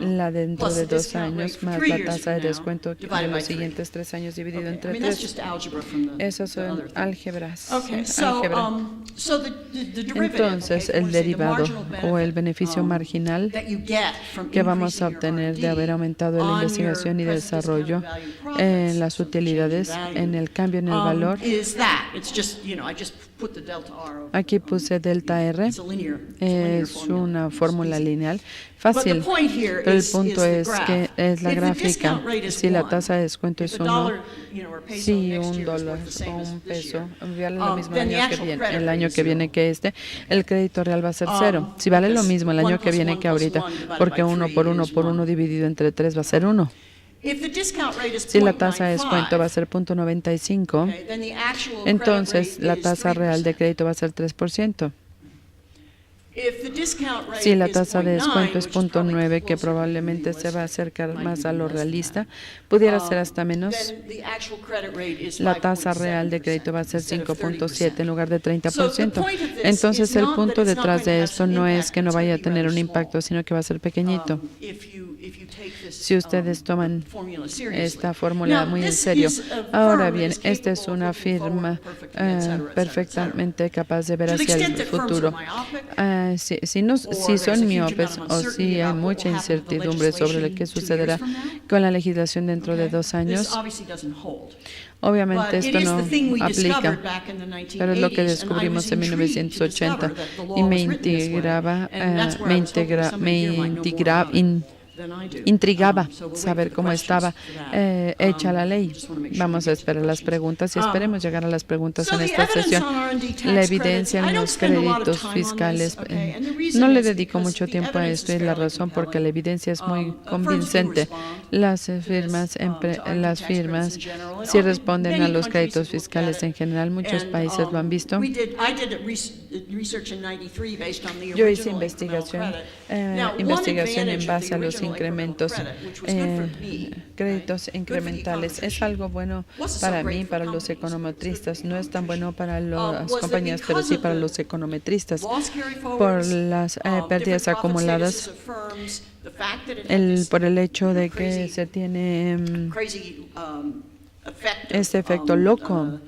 la dentro de 2 años, más la tasa de descuento de los siguientes 3 años dividido entre 3. Esos son álgebras. Entonces, el derivado o el beneficio marginal que vamos a obtener de haber aumentado la investigación y desarrollo en las utilidades, en el cambio en el valor. Aquí puse delta R, es una fórmula lineal, fácil, pero el punto es que es la gráfica. Si la tasa de descuento es 1, si $1 o un peso vale lo mismo el año que viene que el crédito real va a ser 0. Si vale lo mismo el año que viene que ahorita, porque 1 por 1 por 1 dividido entre 3 va a ser 1. Si la tasa de descuento va a ser 0.95, entonces la tasa real de crédito va a ser 3%. Si la tasa de descuento es 0.9, que probablemente se va a acercar más a lo realista, pudiera ser hasta menos, la tasa real de crédito va a ser 5.7 en lugar de 30%. Entonces, el punto detrás de esto no es que no vaya a tener un impacto, sino que va a ser pequeñito. Si ustedes toman esta fórmula muy en serio. Ahora bien, esta es una firma perfectamente capaz de ver hacia el futuro. Si son miopes o si hay mucha incertidumbre sobre lo que sucederá con la legislación dentro de 2 años, obviamente esto no aplica, pero es lo que descubrimos en 1980 y me intrigaba saber cómo estaba hecha la ley. Vamos a esperar las preguntas y esperemos llegar a las preguntas en esta sesión. La evidencia en los créditos fiscales, no le dedico mucho tiempo a esto y la razón porque la evidencia es muy convincente. Las firmas sí responden a los créditos fiscales en general. Muchos países lo han visto. Yo hice investigación en base a los incrementos, créditos incrementales. Es algo bueno para mí, para los econometristas. No es tan bueno para las compañías, pero sí para los econometristas. Por las pérdidas acumuladas, por el hecho de que se tiene este efecto loco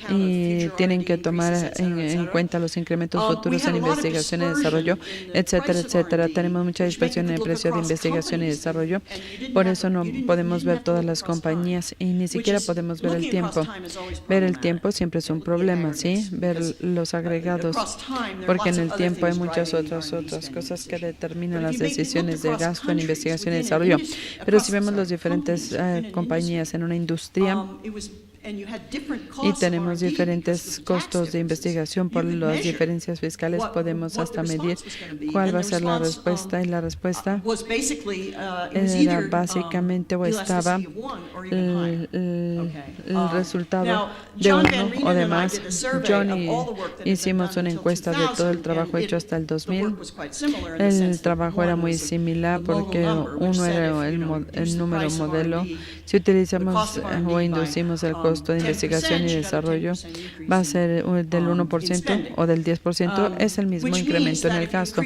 y tienen que tomar en cuenta los incrementos futuros en investigación y desarrollo, etcétera, etcétera. Tenemos mucha dispersión en el precio de investigación y desarrollo, por eso no podemos ver todas las compañías y ni siquiera podemos ver el tiempo. Ver el tiempo siempre es un problema, ¿sí? Ver los agregados, porque en el tiempo hay muchas otras cosas que determinan las decisiones de gasto en investigación y desarrollo. Pero si vemos las diferentes compañías en una industria, y tenemos diferentes costos de investigación por las diferencias fiscales, podemos hasta medir cuál va a ser la respuesta, y la respuesta era básicamente o estaba el resultado de uno o de más. John y hicimos una encuesta de todo el trabajo hecho hasta el 2000. El trabajo era muy similar porque uno era el número modelo. Si utilizamos o inducimos el costo de investigación y desarrollo, va a ser del 1% o del 10%, es el mismo incremento en el gasto.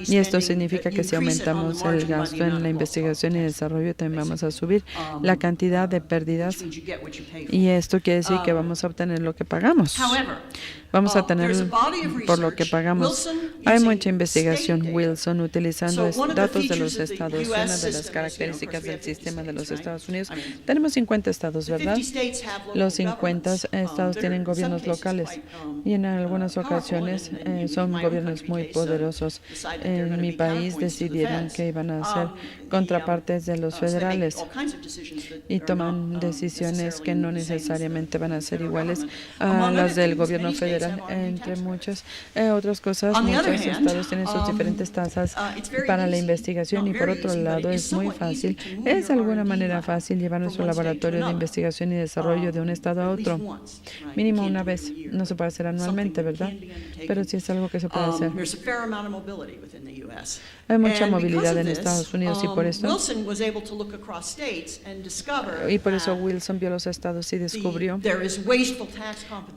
Y esto significa que si aumentamos el gasto en la investigación y desarrollo, también vamos a subir la cantidad de pérdidas. Y esto quiere decir que vamos a obtener lo que pagamos. Vamos a tener por lo que pagamos. Hay mucha investigación, Wilson, utilizando datos de los estados. Una de las características del sistema de los Estados Unidos, tenemos 50 estados, ¿verdad? Los 50 estados tienen gobiernos locales y en algunas ocasiones son gobiernos muy poderosos. En mi país decidieron que iban a ser contrapartes de los federales y toman decisiones que no necesariamente van a ser iguales a las del gobierno federal. Entre muchas otras cosas, muchos estados tienen sus diferentes tasas para la investigación y por otro lado es muy fácil, es de alguna manera fácil llevar nuestro laboratorio de investigación y desarrollo de un estado a otro, mínimo una vez. No se puede hacer anualmente, ¿verdad? Pero sí es algo que se puede hacer. Hay mucha movilidad en Estados Unidos y por eso Wilson vio los estados y descubrió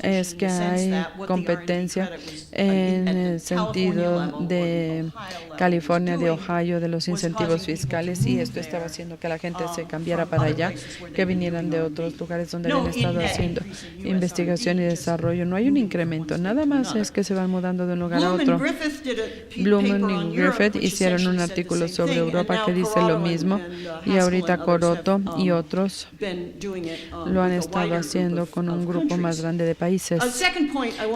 es que hay competencia en el sentido de California, de Ohio, de los incentivos fiscales, y esto estaba haciendo que la gente se cambiara para allá, que vinieran de otros lugares donde habían estado haciendo investigación y desarrollo. No hay un incremento, nada más es que se van mudando de un lugar a otro. Blumen y Griffith hicieron un artículo sobre Europa que dice lo mismo, y ahorita Coroto y otros lo han estado haciendo con un grupo más grande de países.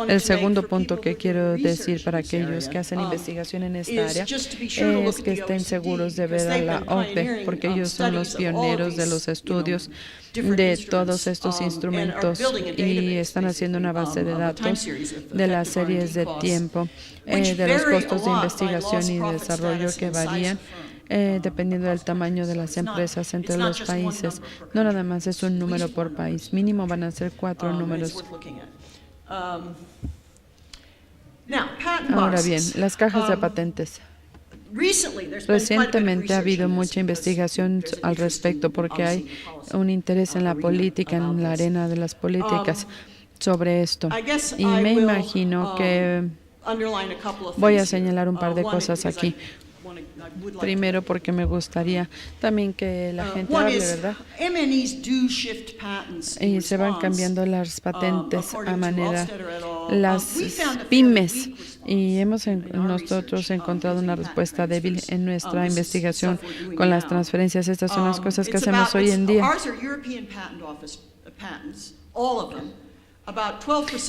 El segundo punto que quiero decir para aquellos que hacen investigación en esta área es que estén seguros de ver a la OPE, porque ellos son los pioneros de los estudios de todos estos instrumentos y están haciendo una base de datos de las series de tiempo de los costos de investigación y desarrollo que varían dependiendo del tamaño de las empresas entre los países. No nada más es un número por país, mínimo van a ser 4 números. Ahora bien, las cajas de patentes. Recientemente ha habido mucha investigación al respecto porque hay un interés en la política, en la arena de las políticas sobre esto. Y me imagino que voy a señalar un par de cosas aquí. Primero, porque me gustaría también que la gente hable, ¿verdad? Y se van cambiando las patentes a manera, las pymes. Y nosotros encontrado una respuesta débil en nuestra investigación con las transferencias. Estas son las cosas que hacemos hoy en día.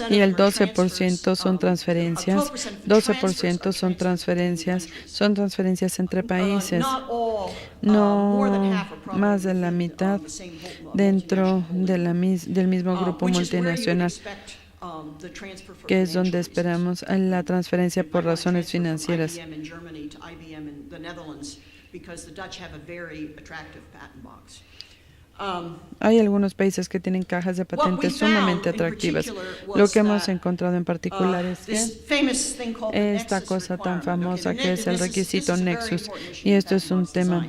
Y el 12% son transferencias, 12% son transferencias entre países, no más de la mitad dentro de del mismo grupo multinacional, que es donde esperamos la transferencia por razones financieras. Hay algunos países que tienen cajas de patentes sumamente atractivas. Lo que hemos encontrado en particular es que esta cosa tan famosa que es el requisito Nexus, y esto es un tema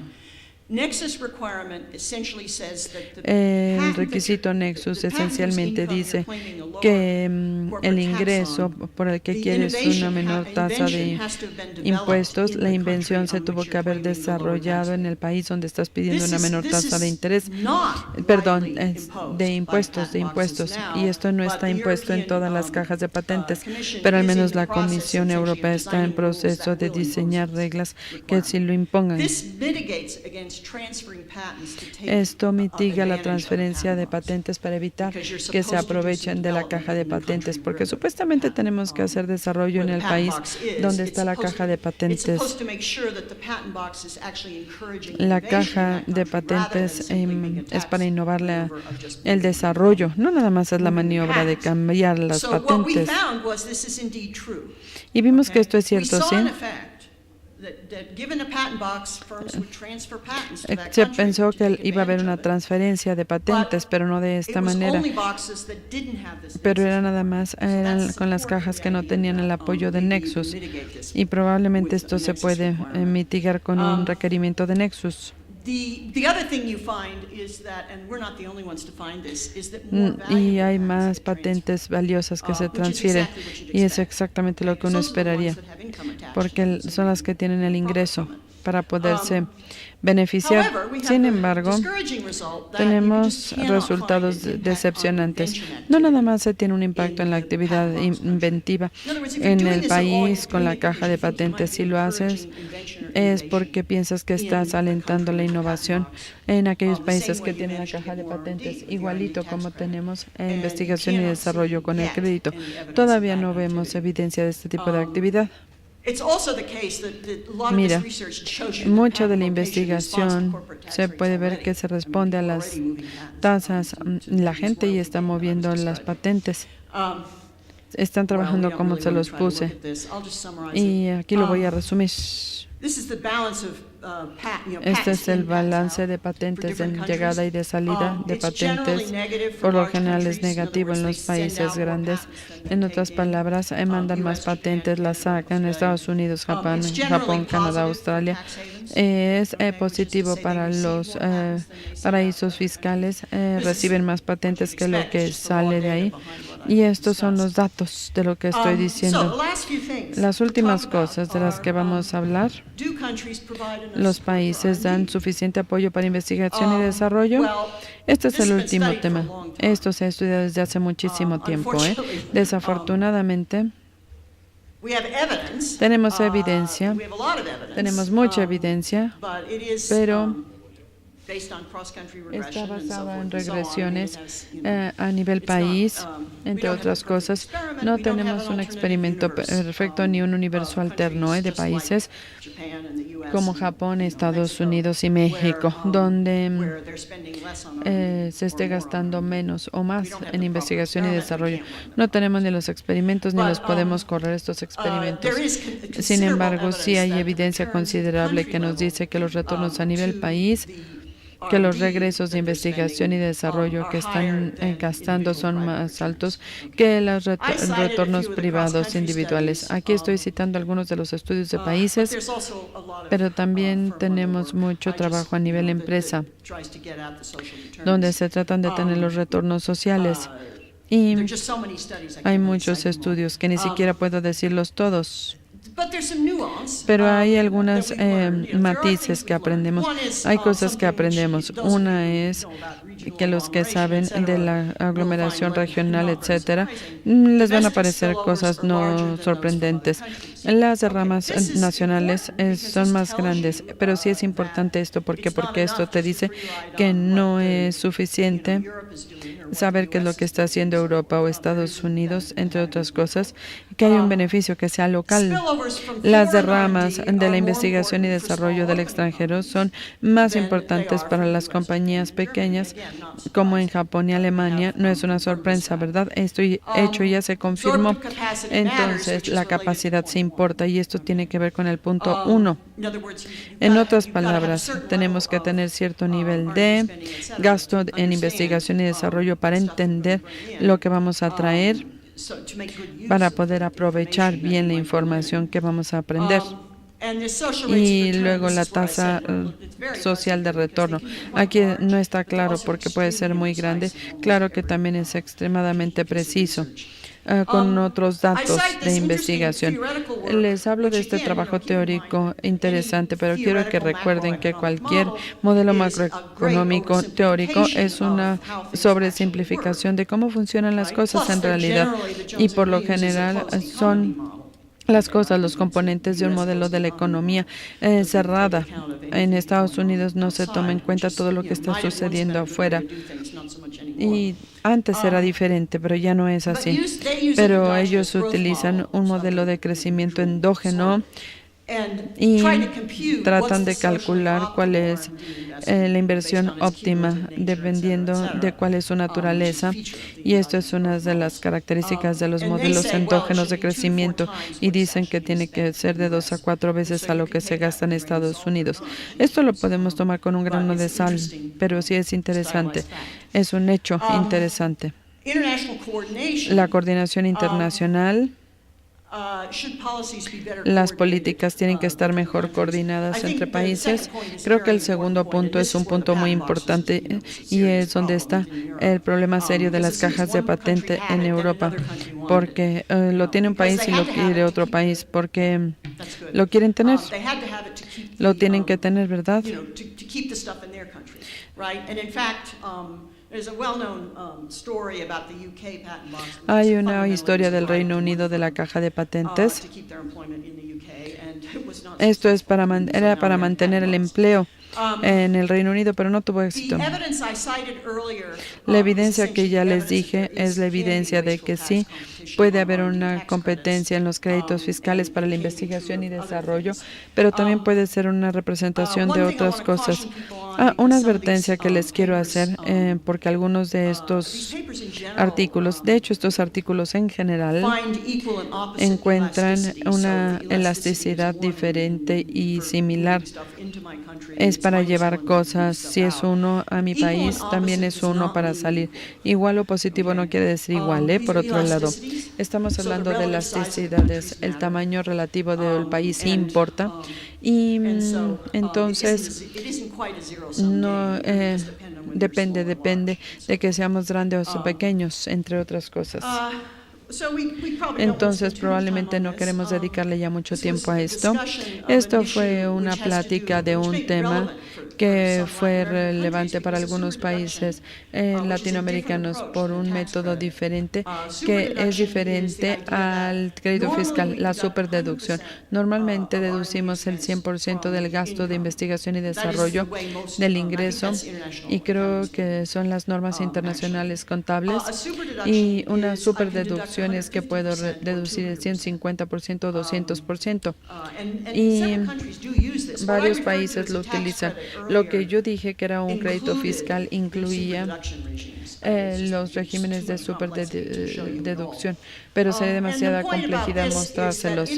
El requisito Nexus esencialmente dice que el ingreso por el que quieres una menor tasa de impuestos, la invención se tuvo que haber desarrollado en el país donde estás pidiendo una menor tasa de interés, perdón, de impuestos, y esto no está impuesto en todas las cajas de patentes, pero al menos la Comisión Europea está en proceso de diseñar reglas que sí lo impongan. Esto mitiga la transferencia de patentes para evitar que se aprovechen de la caja de patentes, porque supuestamente tenemos que hacer desarrollo en el país donde está la caja de patentes. La caja de patentes es para innovar el desarrollo, no nada más es la maniobra de cambiar las patentes. Y vimos que esto es cierto, ¿sí? Se pensó que iba a haber una transferencia de patentes, pero no de esta manera. Pero era nada más con las cajas que no tenían el apoyo de Nexus. Y probablemente esto se puede mitigar con un requerimiento de Nexus. Y hay más patentes valiosas que se transfieren, y es exactamente lo que uno esperaría, porque son las que tienen el ingreso para poderse beneficiar. Sin embargo, tenemos resultados decepcionantes. No nada más se tiene un impacto en la actividad inventiva en el país con la caja de patentes. Si lo haces, es porque piensas que estás alentando la innovación en aquellos países que tienen la caja de patentes, igualito como tenemos en investigación y desarrollo con el crédito. Todavía no vemos evidencia de este tipo de actividad. Mira, mucha de la investigación se puede ver que se responde a las tasas. La gente ya está moviendo las patentes. Están trabajando como se los puse. Y aquí lo voy a resumir. Este es el balance de patentes en llegada y de salida de patentes. Por lo general es negativo en los países grandes. En otras palabras, mandan más patentes, las sacan. Estados Unidos, Japón, Canadá, Australia. Es positivo para los paraísos fiscales. Reciben más patentes que lo que sale de ahí. Y estos son los datos de lo que estoy diciendo. Las últimas cosas de las que vamos a hablar. ¿Los países dan suficiente apoyo para investigación y desarrollo? Este es el último tema. Esto se ha estudiado desde hace muchísimo tiempo. Desafortunadamente, tenemos evidencia, tenemos mucha evidencia, pero está basada en regresiones a nivel país, entre otras cosas. No tenemos un experimento perfecto ni un universo alterno de países como Japón, Estados Unidos y México, donde se esté gastando menos o más en investigación y desarrollo. No tenemos ni los experimentos ni los podemos correr estos experimentos. Sin embargo, sí hay evidencia considerable que nos dice que los retornos a nivel país, que los regresos de investigación y desarrollo que están gastando son más altos que los retornos privados individuales. Aquí estoy citando algunos de los estudios de países, pero también tenemos mucho trabajo a nivel empresa, donde se tratan de tener los retornos sociales. Y hay muchos estudios que ni siquiera puedo decirlos todos. Pero hay algunos matices que aprendemos. Hay cosas que aprendemos. Una es que los que saben de la aglomeración regional, etcétera, les van a parecer cosas no sorprendentes. Las derramas nacionales son más grandes, pero sí es importante esto. ¿Por qué? Porque esto te dice que no es suficiente saber qué es lo que está haciendo Europa o Estados Unidos, entre otras cosas, que hay un beneficio que sea local. Las derramas de la investigación y desarrollo del extranjero son más importantes para las compañías pequeñas, como en Japón y Alemania. No es una sorpresa, ¿verdad? Esto hecho ya se confirmó. Entonces, la capacidad se importa, y esto tiene que ver con el punto 1. En otras palabras, tenemos que tener cierto nivel de gasto en investigación y desarrollo para entender lo que vamos a traer, para poder aprovechar bien la información que vamos a aprender. y luego la tasa social de retorno. Aquí no está claro porque puede ser muy grande. Claro que también es extremadamente preciso. Con otros datos de investigación. Les hablo de este trabajo teórico interesante, pero quiero que recuerden que cualquier modelo macroeconómico teórico es una sobresimplificación de cómo funcionan las cosas en realidad y por lo general son las cosas, los componentes de un modelo de la economía cerrada. En Estados Unidos no se toma en cuenta todo lo que está sucediendo afuera. Y antes era diferente, pero ya no es así. Pero ellos utilizan un modelo de crecimiento endógeno y tratan de calcular cuál es la inversión óptima dependiendo de cuál es su naturaleza, y esto es una de las características de los modelos endógenos de crecimiento, y dicen que tiene que ser de 2 a 4 veces a lo que se gasta en Estados Unidos. Esto lo podemos tomar con un grano de sal, pero sí es interesante, es un hecho interesante. La coordinación internacional. Las políticas tienen que estar mejor coordinadas entre países. Creo que el segundo punto es un punto muy importante y es donde está el problema serio de las cajas de patente en Europa, porque lo tiene un país y lo quiere otro país, porque lo quieren tener. Lo tienen que tener, ¿verdad? Hay una historia del Reino Unido de la caja de patentes. Esto es era para mantener el empleo en el Reino Unido, pero no tuvo éxito. La evidencia que ya les dije es la evidencia de que sí puede haber una competencia en los créditos fiscales para la investigación y desarrollo, pero también puede ser una representación de otras cosas. Una advertencia que les quiero hacer, porque algunos de estos artículos, de hecho estos artículos en general, encuentran una elasticidad diferente y similar. Es para llevar cosas, si es uno a mi país, también es uno para salir. Igual o positivo no quiere decir igual, por otro lado. Estamos hablando de elasticidades, el tamaño relativo del país sí importa, y entonces no depende de que seamos grandes o pequeños, entre otras cosas. Entonces, probablemente no queremos dedicarle ya mucho tiempo a esto. Esto fue una plática de un tema que fue relevante para algunos países latinoamericanos por un método diferente, que es diferente al crédito fiscal, la superdeducción. Normalmente deducimos el 100% del gasto de investigación y desarrollo del ingreso, y creo que son las normas internacionales contables, y una superdeducción es que puedo deducir el 150% o 200%. Y varios países lo utilizan. Lo que yo dije que era un crédito fiscal incluía los regímenes de superdeducción, pero sería demasiada complejidad mostrárselos.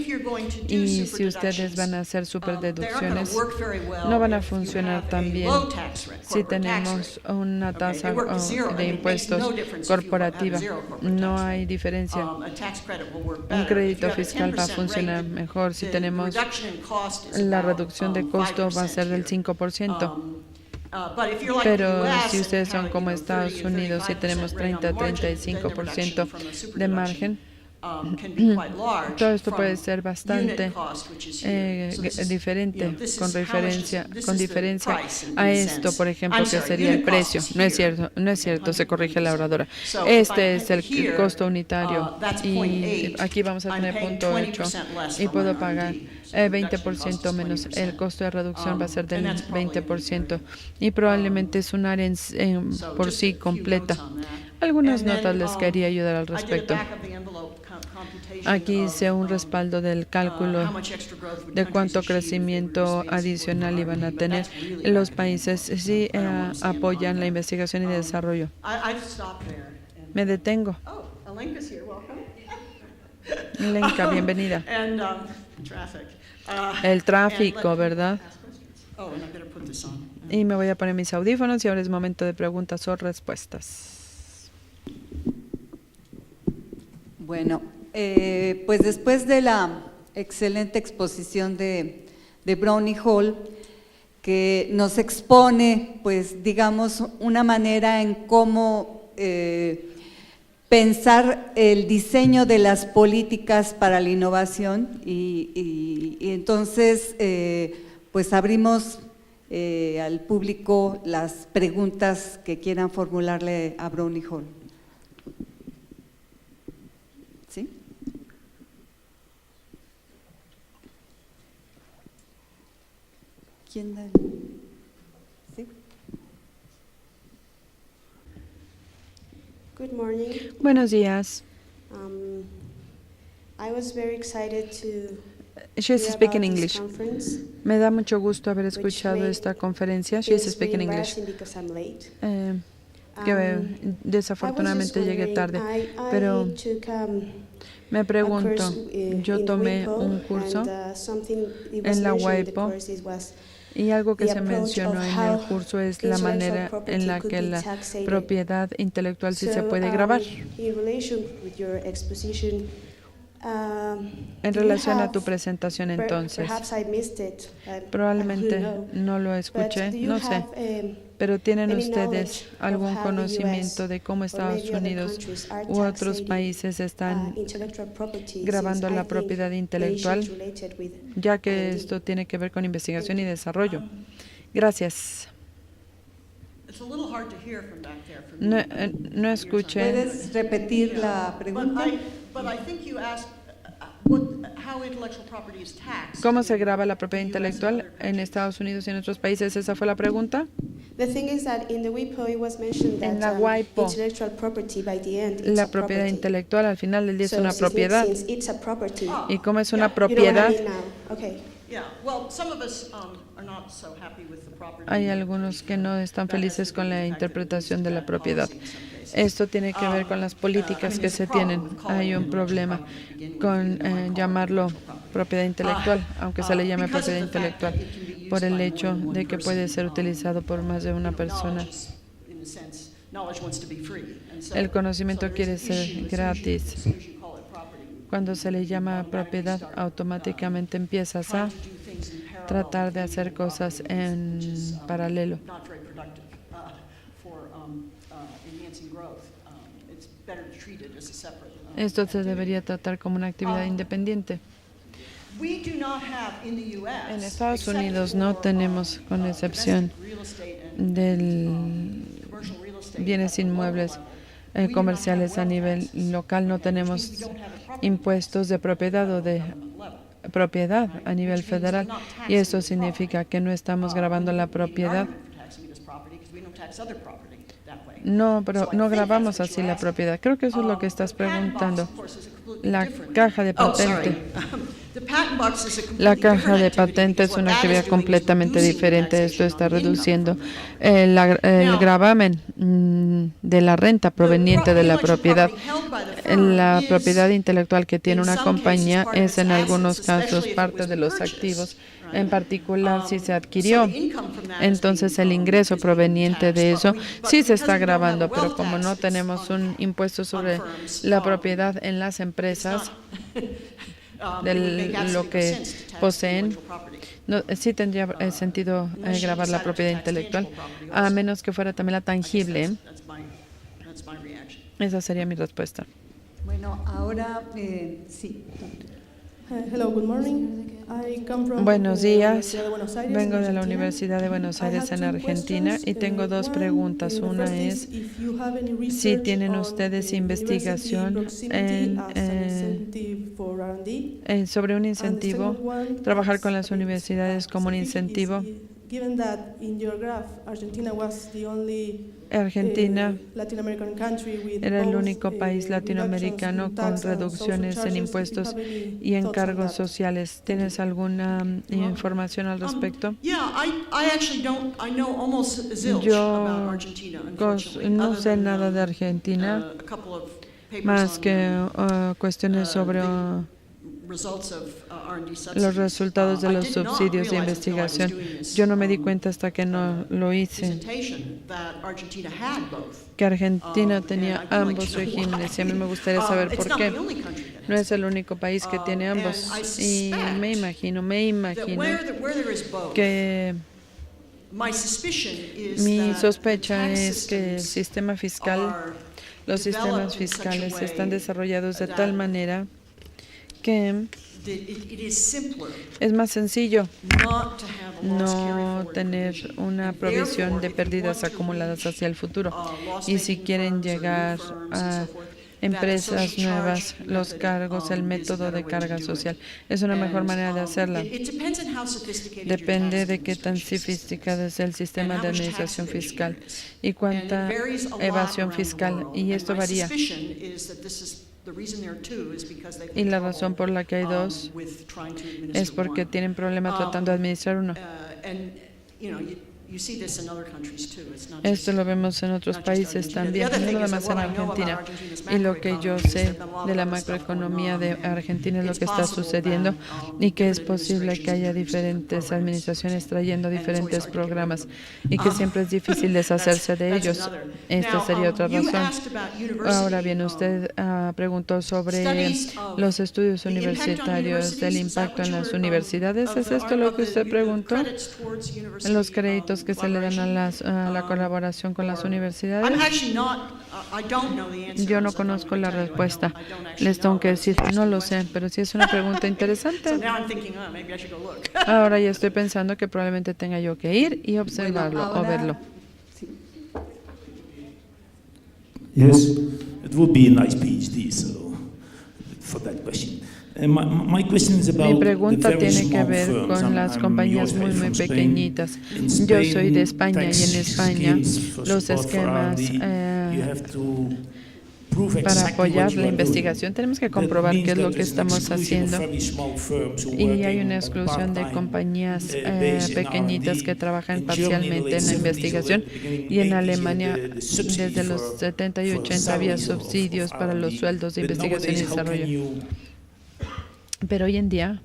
Y si ustedes van a hacer superdeducciones, no van a funcionar tan bien si tenemos una tasa de impuestos corporativa. No hay diferencia. Un crédito fiscal va a funcionar mejor si tenemos la reducción de costo va a ser del 5%. Pero si ustedes son como Estados Unidos y tenemos 30-35% de margen, todo esto puede ser bastante diferente con diferencia a esto, por ejemplo, que sería el precio. No es cierto, se corrige la oradora. Este es el costo unitario, y aquí vamos a tener punto 8 y puedo pagar 20% menos. El costo de reducción va a ser del 20%, y probablemente es un área por sí completa. Algunas notas les quería ayudar al respecto. Aquí hice un respaldo del cálculo de cuánto crecimiento adicional iban a tener. Los países sí apoyan la investigación y desarrollo. Me detengo. Lenka, bienvenida. El tráfico, ¿verdad? Y me voy a poner mis audífonos y ahora es momento de preguntas o respuestas. Bueno, pues después de la excelente exposición de de Brownie Hall, que nos expone, pues, digamos, una manera en cómo pensar el diseño de las políticas para la innovación y entonces, pues, abrimos al público las preguntas que quieran formularle a Brownie Hall. ¿Sí? ¿Quién da? ¿Sí? Good morning. Buenos días. I was very excited to She's hear speaking about this English. conference, Me da mucho gusto haber which escuchado may esta conferencia. feel She's speaking really English. embarrassing because I'm late. Que I desafortunadamente was just llegué tarde, wondering, pero I took me a pregunto, course, yo in tomé WIPO, un curso and something it was en la mentioned in the WIPO course was y algo que the se approach mencionó of en how el curso es la intellectual manera property en la could que be la taxated. propiedad intelectual sí se So, puede grabar. in relation with your exposition, En do you relación a have- tu presentación, entonces, perhaps I missed it, and I probablemente wouldn't know. no lo But escuché, do you no sé, have, pero ¿tienen any ustedes knowledge of algún how the conocimiento US de cómo or Estados maybe other Unidos countries are u otros taxating, países están intellectual property, grabando since I la think propiedad the intelectual, issues related with ya que R&D? esto tiene que ver con investigación y desarrollo? Gracias. It's a little hard to hear from back there for No, me. no escuché. ¿Puedes repetir la pregunta? But I think you asked how intellectual property is taxed. ¿Cómo se graba la propiedad intelectual en Estados Unidos y en otros países? ¿Esa fue la pregunta? The thing is that in the WIPO it was mentioned En that la WIPO, intellectual property by the end it's la a propiedad property. intelectual al final del día es So una propiedad. since it's a property, ¿Y cómo es una Yeah. you know what propiedad? I mean now? Okay. Yeah, well, some of us are not so happy with the property. Hay algunos que no están felices con la interpretación de la propiedad. Esto tiene que ver con las políticas que se tienen. Hay un problema con llamarlo propiedad intelectual, aunque se le llame propiedad intelectual, por el hecho de que puede ser utilizado por más de una persona. El conocimiento quiere ser gratis. Cuando se le llama propiedad, automáticamente empiezas a tratar de hacer cosas en paralelo. Esto se debería tratar como una actividad independiente. En Estados Unidos no tenemos, con excepción de bienes inmuebles comerciales a nivel local, no tenemos impuestos de propiedad o de propiedad a nivel federal, y eso significa que no estamos grabando la propiedad. No, pero no grabamos así la propiedad. Creo que eso es lo que estás preguntando. La caja de patente. La caja de patente es una actividad completamente diferente. Esto está reduciendo el gravamen de la renta proveniente de la propiedad. La propiedad intelectual que tiene una compañía es en algunos casos parte de los activos, en particular si se adquirió. Entonces el ingreso proveniente de eso sí se está grabando, pero como no tenemos un impuesto sobre la propiedad en las empresas, de lo que poseen, no, sí tendría sentido grabar la propiedad intelectual, a menos que fuera también la tangible. Esa sería mi respuesta. Bueno, ahora sí. Hello, good morning. I come from Buenos the días. Universidad de Buenos Aires, Vengo de la Argentina. Universidad de Buenos I Aires have en two Argentina questions. y tengo dos One, preguntas. the Una first es is if you have any si research tienen on ustedes the investigación university proximity en, as an incentive for R&D. sobre un And the incentivo, second one trabajar is con las a bit, universidades como un specific, incentivo. is, given that in your graph Argentina was the only Argentina Latin American country with era el both, único país latinoamericano reductions in con tax and reducciones social en charges. impuestos If you have any y en thoughts on cargos that? sociales. ¿Tienes alguna información al respecto? Yeah, I actually don't, I know almost zilch Yo about Argentina, unfortunately. no other sé than, nada de Argentina, a couple of papers más on, que cuestiones sobre results of R&D los subsidies. resultados de I los did not subsidios de realize until I was investigación. doing this, Yo no me di cuenta hasta que no lo hice, presentation that Argentina had both. que Argentina And tenía I'd like ambos to know regímenes, y a mí why. me gustaría saber It's por not qué. the only country that No es el único país que tiene ambos. Y me imagino que mi sospecha es que los sistemas fiscales están desarrollados de tal manera que es más sencillo no tener una provisión de pérdidas acumuladas hacia el futuro. Y si quieren llegar a empresas nuevas, los cargos, el método de carga social, es una mejor manera de hacerla. Depende de qué tan sofisticado es el sistema de administración fiscal y cuánta evasión fiscal, y esto varía. Y la razón por la que hay dos es porque tienen problemas tratando de administrar uno. Esto lo vemos en otros países también, no nada más en Argentina. Y lo que yo sé de la macroeconomía de Argentina es lo que está sucediendo y que es posible que haya diferentes administraciones trayendo diferentes programas y que siempre es difícil deshacerse de ellos. Esta sería otra razón. Ahora bien, usted preguntó sobre los estudios universitarios, del impacto en las universidades. ¿Es esto lo que usted preguntó? Los créditos que se le dan a la colaboración con las universidades. Yo no conozco la respuesta. Les tengo que decir, no lo sé, pero sí es una pregunta interesante. Ahora ya estoy pensando que probablemente tenga yo que ir y observarlo o verlo. Yes, it would be a nice PhD, so for that question. Mi pregunta tiene que ver con las compañías muy pequeñitas. Yo soy de España y en España los esquemas para apoyar la investigación tenemos que comprobar qué es lo que estamos haciendo. Y hay una exclusión de compañías pequeñitas que trabajan parcialmente en la investigación. Y en Alemania desde los 70 y 80 había subsidios para los sueldos de investigación y desarrollo. Pero hoy en día,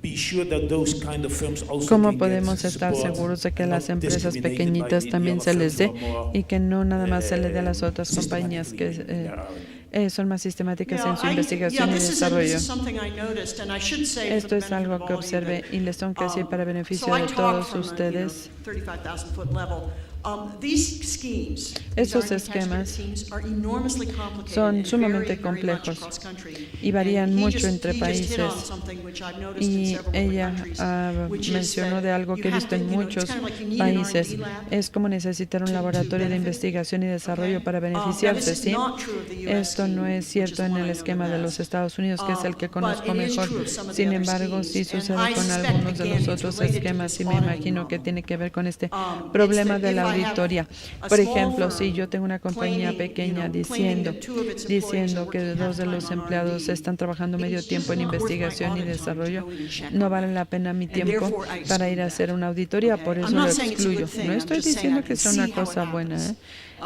¿cómo podemos estar seguros de que a las empresas pequeñitas también se les dé y que no nada más se le dé a las otras compañías que son más sistemáticas en su investigación y desarrollo? Esto es algo que observé y les tengo que decir para beneficio de todos ustedes. Estos esquemas son sumamente complejos y varían mucho entre países. Y ella mencionó de algo que he visto en muchos países. Es como necesitar un laboratorio de investigación y desarrollo para beneficiarse, ¿sí? Esto no es cierto en el esquema de los Estados Unidos, que es el que conozco mejor. Sin embargo, sí sucede con algunos de los otros esquemas y me imagino que tiene que ver con este problema de la auditoría. Por ejemplo, si yo tengo una compañía pequeña diciendo que 2 de los empleados están trabajando medio tiempo en investigación y desarrollo, no vale la pena mi tiempo para ir a hacer una auditoría, por eso lo excluyo. No estoy diciendo que sea una cosa buena,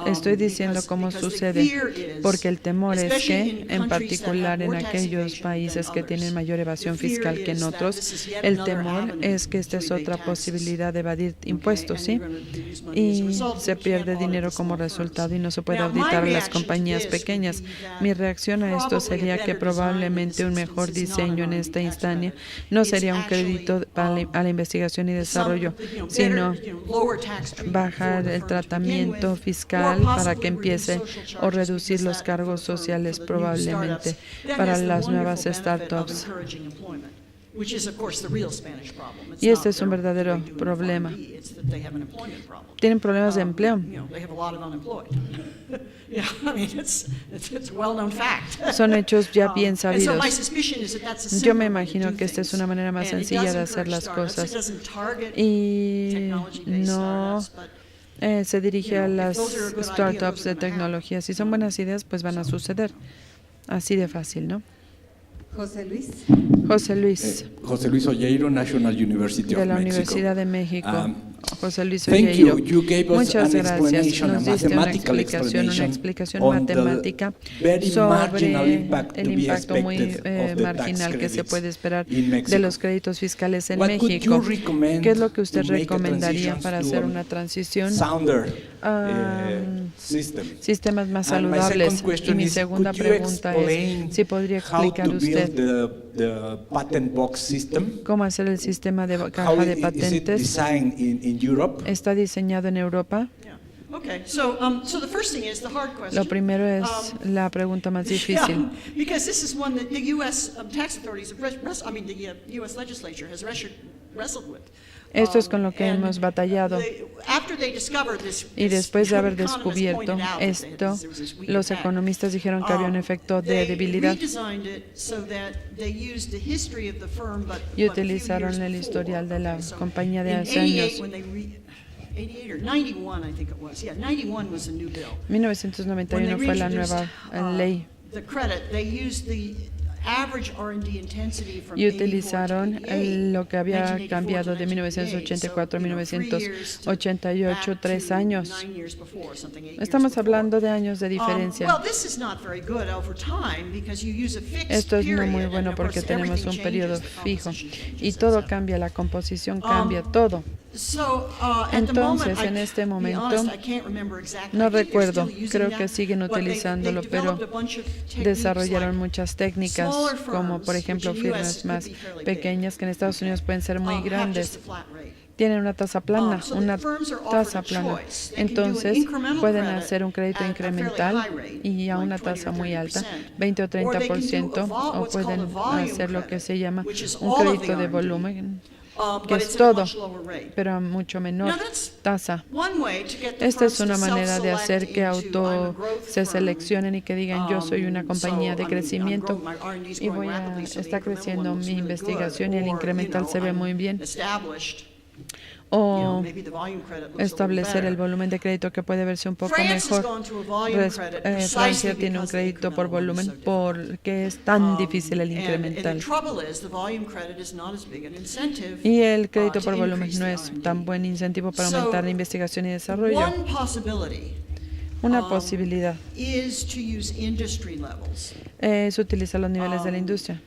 estoy diciendo cómo sucede, porque el temor es que, en particular en aquellos países que tienen mayor evasión fiscal que en otros, el temor es que esta es otra posibilidad de evadir impuestos, ¿sí? Y se pierde dinero como resultado y no se puede auditar a las compañías pequeñas. Mi reacción a esto sería que probablemente un mejor diseño en esta instancia no sería un crédito a la investigación y desarrollo, sino bajar el tratamiento fiscal para que empiece o reducir los cargos sociales probablemente para las nuevas startups. Y este es un verdadero problema. Tienen problemas de empleo. Son hechos ya bien sabidos. Yo me imagino que esta es una manera más sencilla de hacer las cosas y no se dirige a las startups de tecnología. Si son buenas ideas, pues van a suceder. Así de fácil, ¿no? José Luis. José Luis Olleiro, National University de la of Mexico. Universidad de México. José Luis Olleiro. Muchas gracias. Nos diste una explicación matemática sobre el impacto muy marginal que se puede esperar de los créditos fiscales en México. ¿Qué es lo que usted recomendaría para hacer una transición sistemas más And my saludables. second question Y mi is, segunda could you pregunta explain es si podría how explicar to usted build the patent box system? cómo hacer el sistema de How caja de is it patentes. designed in Europe? ¿Está diseñado en Europa? Yeah. Okay, so the first thing is the hard question. Lo primero es la pregunta más difícil. Yeah, because this is one that the U.S. Tax authorities, the U.S. legislature has wrestled with. Esto es con lo que And hemos batallado. after they discovered this, Y después de haber economists descubierto pointed out esto, there was this weak los effect. economistas dijeron que había un efecto de They debilidad redesigned it so that they used the history of the firm, but y a few utilizaron years el before. historial de la Okay, so compañía de in hace 88, años. when they 88 or 91, I think it was. Yeah, 91 was the new bill. 1991 fue la nueva ley The credit, they used the average R&D intensity from y utilizaron 84 to 88, lo que había 1984 cambiado de to 1984 a 1988, 3 años. 9 years before, something 8 years Estamos before. hablando de años de diferencia. Well, this is not very good over time because you use a fixed Esto es no period, muy and bueno of porque course tenemos everything un periodo changes, the fijo composition changes, y todo etc. cambia, la composición cambia, todo. So, at the Entonces, moment, en este to be momento, honest, I can't remember exactly. no I think they're recuerdo, still using creo that, que siguen but they've utilizándolo, pero developed a bunch of techniques desarrollaron like muchas técnicas, smaller como por firms, ejemplo which in the US firmas could más be fairly big, pequeñas que en Estados Unidos pueden ser muy have just grandes. a flat rate. Tienen una tasa plana, So that una firms are offered tasa a plana. choice. They can do an Entonces incremental pueden credit hacer un crédito at a fairly incremental high rate, y a like una 20 or tasa muy alta, 30%. 20 o Or they can do 30%, a o what's called a pueden volume hacer lo que credit, se llama which is un all of the crédito de R&D, volumen, que but es it's at a todo, much lower rate. pero a mucho menor Now, that's tasa. one way to get the Esta es firms una to manera de hacer self-select que into, I'm a auto growth se firm. seleccionen y que digan yo soy una compañía de I'm crecimiento growing, my R&D is y growing voy a rapidly, so the está incremental creciendo one looks mi really investigación good. y el Or, incremental se ve I'm muy bien. established, O maybe the volume credit looks a little establecer el better. volumen de crédito que puede verse un poco France has mejor. gone to a volume credit precisely Francia tiene un because the crédito por incremental one is volumen so difficult. porque es tan difícil el And incremental. the trouble is the volume credit is not as big an incentive Y el crédito to por volumen increase no the es R&D. tan buen incentivo para So, aumentar la investigación y desarrollo. One possibility Una posibilidad is to use industry levels. es utilizar los niveles de la industria.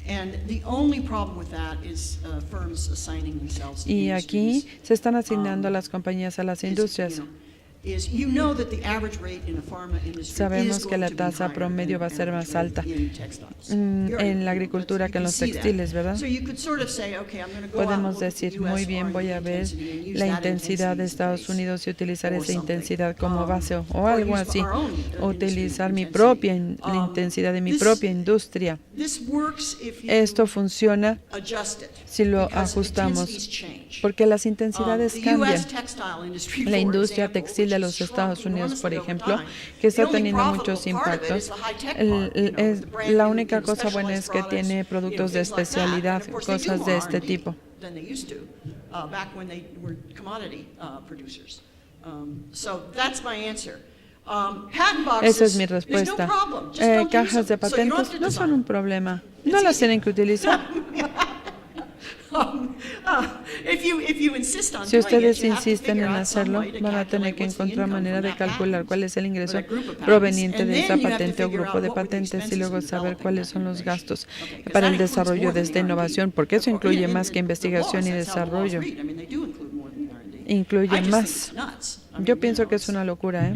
And the only problem with that is firms assigning themselves to Y aquí industries. se están asignando las compañías a las industrias. Sabemos que la tasa promedio va a ser más alta en la agricultura que en los textiles, ¿verdad? Podemos decir, muy bien, voy a ver la intensidad de Estados Unidos y utilizar esa intensidad como base o algo así, o utilizar mi propia la intensidad de mi propia industria. Esto funciona si lo ajustamos, porque las intensidades cambian. La industria textil de los Estados Unidos, por ejemplo, que está teniendo muchos impactos, la única cosa buena es que tiene productos de especialidad, cosas de este tipo. Esa es mi respuesta. Cajas de patentes no son un problema. No las tienen que utilizar. Si ustedes insisten en hacerlo, van a tener que encontrar manera de calcular cuál es el ingreso proveniente de esa patente o grupo de patentes y luego saber cuáles son los gastos para el desarrollo de esta innovación, porque eso incluye más que investigación y desarrollo. Incluye más. Yo pienso que es una locura,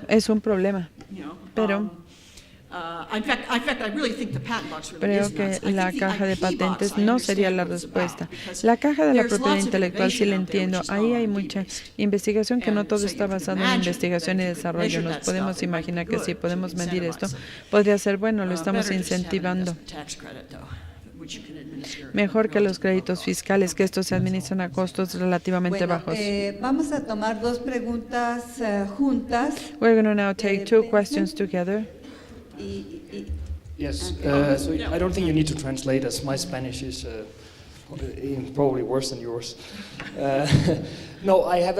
es un problema, pero creo que la caja de patentes no sería la respuesta. La caja de la propiedad intelectual sí la entiendo. Ahí hay mucha investigación que no todo está basado en investigación y desarrollo. Nos podemos imaginar que si podemos medir esto, podría ser bueno, lo estamos incentivando. Mejor que los créditos fiscales, que estos se administran a costos relativamente bajos. Vamos a tomar dos preguntas juntas. We're going to now take two questions together. Yes, so I don't think you need to translate, as my Spanish is probably worse than yours. No, I have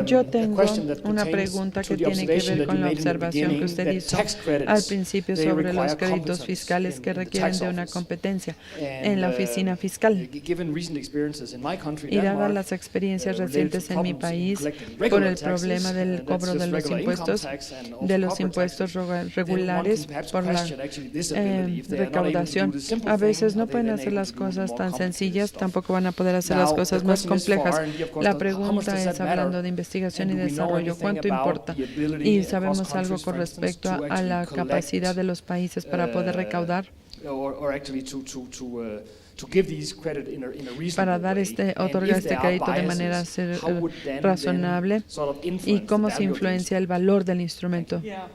Yo a tengo question that una pertains pregunta to que the tiene que observation ver that you con la made in the observación que beginning, usted that hizo tax credits, al principio they sobre los require créditos competence fiscales que in the requieren tax de una office. competencia And, en la oficina fiscal. Given recent experiences in my country, Y dadas Denmark, las experiencias related to recientes en mi problems in país collecting por regular el problema taxes, del that's cobro de just los regular income impuestos, tax and also de los corporate impuestos taxes, then one regulares can perhaps por la question actually this ability. If they are not able to do recaudación. the simple A veces thing, no are they pueden then hacer able las to do cosas more tan complicated sencillas, stuff? tampoco van a poder hacer Now, las the cosas más question is for complejas. R&D, of course, La how pregunta does es that hablando matter? de investigación y And do we know desarrollo, anything ¿cuánto about importa? the ability Y across sabemos algo countries, con for instance, respecto to a la actually capacidad de los países para poder recaudar, or actually to give these credit in a reasonable para dar way? And otorgar if este there are crédito de manera biases, how would then razonable, sort of y influence cómo the se value of the influencia el valor del instrumento. Yeah,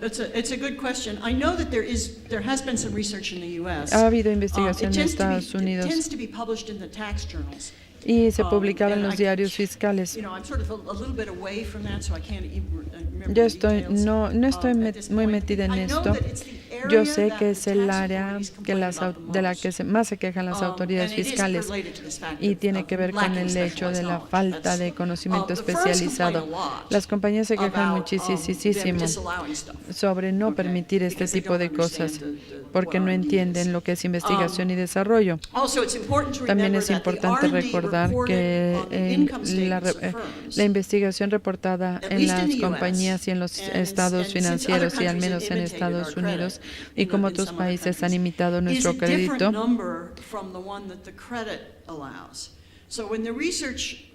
it's a good question. I know that there has been some research in the U.S. Ha habido It investigación en tends to be- Estados Unidos It tends to be published in the tax journals. y se publicaba en And los I- diarios fiscales. You know, I'm sort of a little bit away from that, so I can't even remember Yo the estoy, details, no estoy at this muy point. metida en I know esto. that it's the Yo area sé that que es the el tax área authorities que complain about the de la most. que más se quejan las autoridades And it is fiscales, related to this fact y of- tiene of que ver con lacking el hecho de specialized la knowledge. falta de That's- conocimiento the firms especializado. complain a lot Las compañías se quejan about, them muchísimo disallowing stuff. sobre no Okay, permitir este because they tipo de don't cosas understand porque what no R&D entienden is. lo que es investigación y desarrollo. Also, it's important to También remember es that the importante R&D recordar reported que on the income la statements of firms, la investigación reportada at en least in las the US, compañías y en los and estados since financieros other y al countries menos have en imitated Estados our Unidos credit y como in otros some other países han countries, imitado is nuestro a different crédito, number from the one that the credit allows. So when the research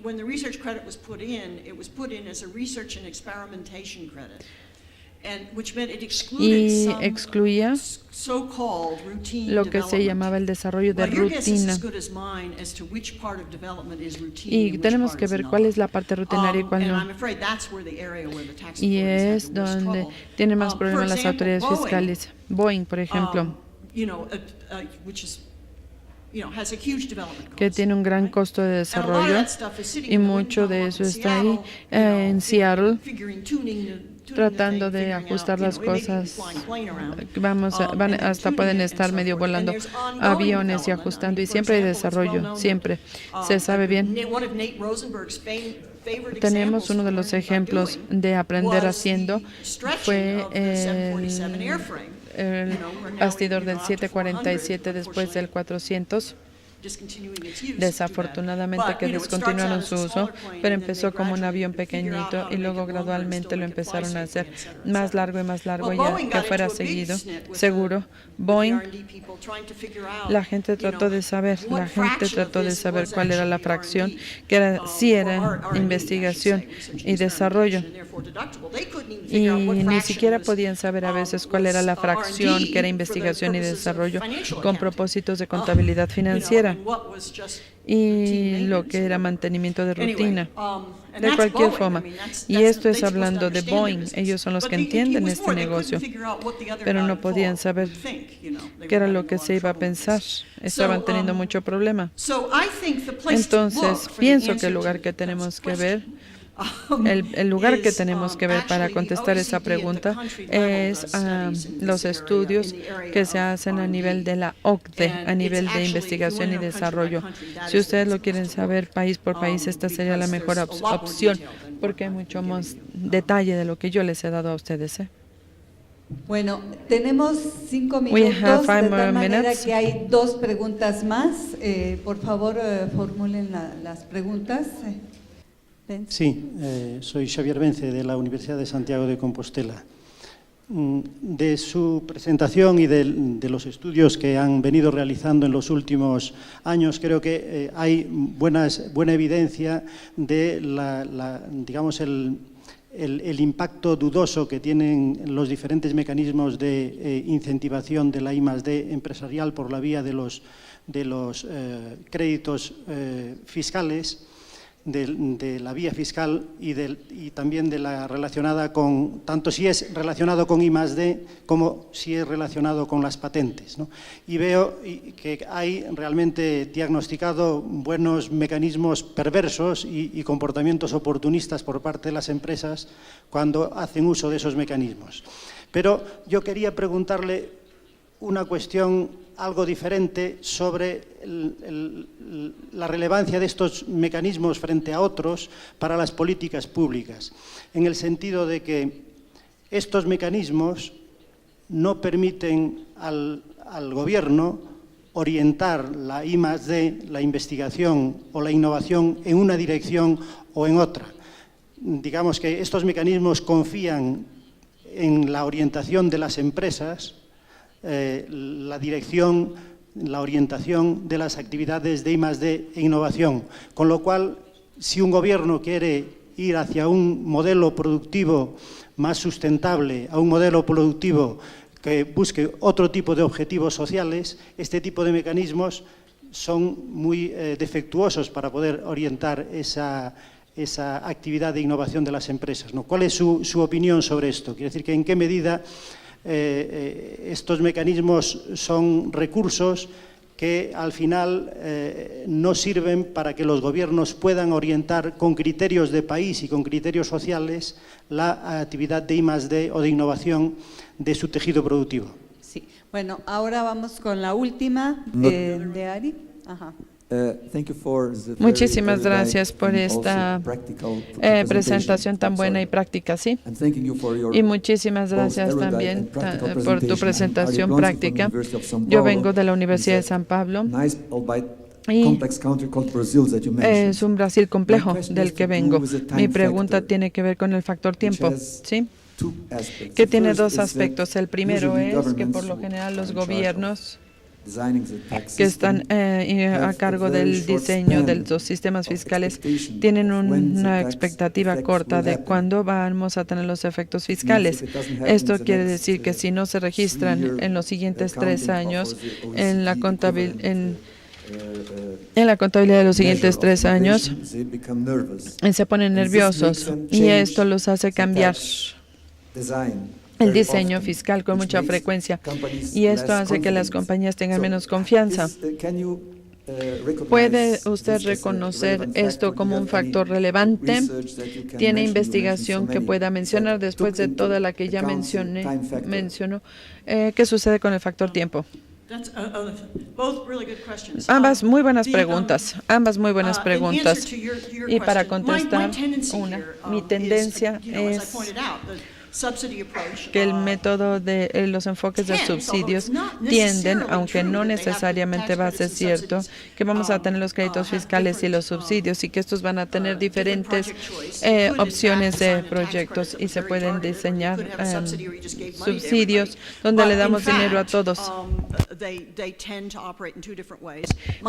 credit was put in, it was put in as a research and experimentation credit, and which meant it excluded y some excluía so-called routine lo que se development. llamaba el desarrollo de Well, your guess is rutina. as good as mine as to which part of development is routine Y and which tenemos part que is ver not. cuál es la parte rutinaria y cuál And no. I'm afraid that's where the area where the tax Y authorities have es the worst donde trouble. tienen más For problemas las example, autoridades Boeing, fiscales. Boeing, por ejemplo, you know, which is, you know, has a huge development cost, que tiene un gran right? costo de And a lot of desarrollo, that stuff is sitting y in the wind mucho tunnel de up eso in está ahí Seattle, you know, en Seattle, figuring, tuning the tratando thing, de figuring ajustar out, las you know, maybe cosas. flying a plane around. Hasta pueden estar medio volando aviones y ajustando, y siempre hay desarrollo, siempre. Se sabe bien. Tenemos uno de los ejemplos de aprender haciendo, fue el bastidor del 747 después del 400. Desafortunadamente que descontinuaron su uso, pero empezó como un avión pequeñito y luego gradualmente lo empezaron a hacer más largo y ya que fuera seguro. Boeing, la gente trató de saber cuál era la fracción, que era, sí era investigación y desarrollo. Y ni siquiera podían saber a veces cuál era la fracción que era investigación y desarrollo con propósitos de contabilidad financiera y lo que era mantenimiento de rutina. De cualquier forma, y esto es hablando de Boeing, ellos son los que entienden este negocio, pero no podían saber qué era lo que se iba a pensar, estaban teniendo mucho problema. Entonces, pienso que el lugar que tenemos que ver, el lugar que tenemos que ver para contestar esa pregunta es los estudios que se hacen a nivel de la OCDE, a nivel de investigación y desarrollo. Si ustedes lo quieren saber país por país, esta sería la mejor opción, porque hay mucho más detalle de lo que yo les he dado a ustedes. Bueno, tenemos 5 We minutos, have de 5 tal more manera minutes. que hay 2 preguntas más. Por favor, formulen las preguntas. Sí, soy Xavier Vence, de la Universidad de Santiago de Compostela. De su presentación y de los estudios que han venido realizando en los últimos años, creo que hay buena evidencia de digamos, el impacto dudoso que tienen los diferentes mecanismos de incentivación de la I+D empresarial por la vía de los créditos fiscales, de la vía fiscal y también de la relacionada con, tanto si es relacionado con I+D como si es relacionado con las patentes, ¿no? Y veo que hay realmente diagnosticado buenos mecanismos perversos y comportamientos oportunistas por parte de las empresas cuando hacen uso de esos mecanismos. Pero yo quería preguntarle una cuestión algo diferente sobre la relevancia de estos mecanismos frente a otros para las políticas públicas, en el sentido de que estos mecanismos no permiten al gobierno orientar la I+D, la investigación o la innovación en una dirección o en otra. Digamos que estos mecanismos confían en la orientación de las empresas, la dirección, la orientación de las actividades de I+D e innovación, con lo cual si un gobierno quiere ir hacia un modelo productivo más sustentable, a un modelo productivo que busque otro tipo de objetivos sociales, este tipo de mecanismos son muy defectuosos para poder orientar esa actividad de innovación de las empresas, ¿no? ¿Cuál es su opinión sobre esto? Quiere decir que en qué medida estos mecanismos son recursos que al final no sirven para que los gobiernos puedan orientar con criterios de país y con criterios sociales la actividad de I+D o de innovación de su tejido productivo. Sí. Bueno, ahora vamos con la última de Ari. Ajá. Muchísimas gracias por esta presentación tan buena y práctica, ¿sí? Y muchísimas gracias también por tu presentación práctica. Yo vengo de la Universidad de San Pablo y es un Brasil complejo del que vengo. Mi pregunta tiene que ver con el factor tiempo, ¿sí? Que tiene dos aspectos. El primero es que por lo general los gobiernos que están a cargo del diseño de los sistemas fiscales tienen una expectativa corta de cuándo vamos a tener los efectos fiscales. Esto quiere decir que si no se registran en los siguientes 3 años en la contabilidad de los siguientes 3 años, se ponen nerviosos y esto los hace cambiar el diseño fiscal con mucha frecuencia y esto hace que las compañías tengan menos confianza. ¿Puede usted reconocer esto como un factor relevante? ¿Tiene investigación que pueda mencionar después de toda la que ya mencionó? ¿Qué sucede con el factor tiempo? Ambas muy buenas preguntas, Y para contestar, mi tendencia es que el método de los enfoques de subsidios tienden, aunque no necesariamente va a ser cierto, que vamos a tener los créditos fiscales y los subsidios y que estos van a tener diferentes opciones de proyectos y se pueden diseñar subsidios donde le damos dinero a todos,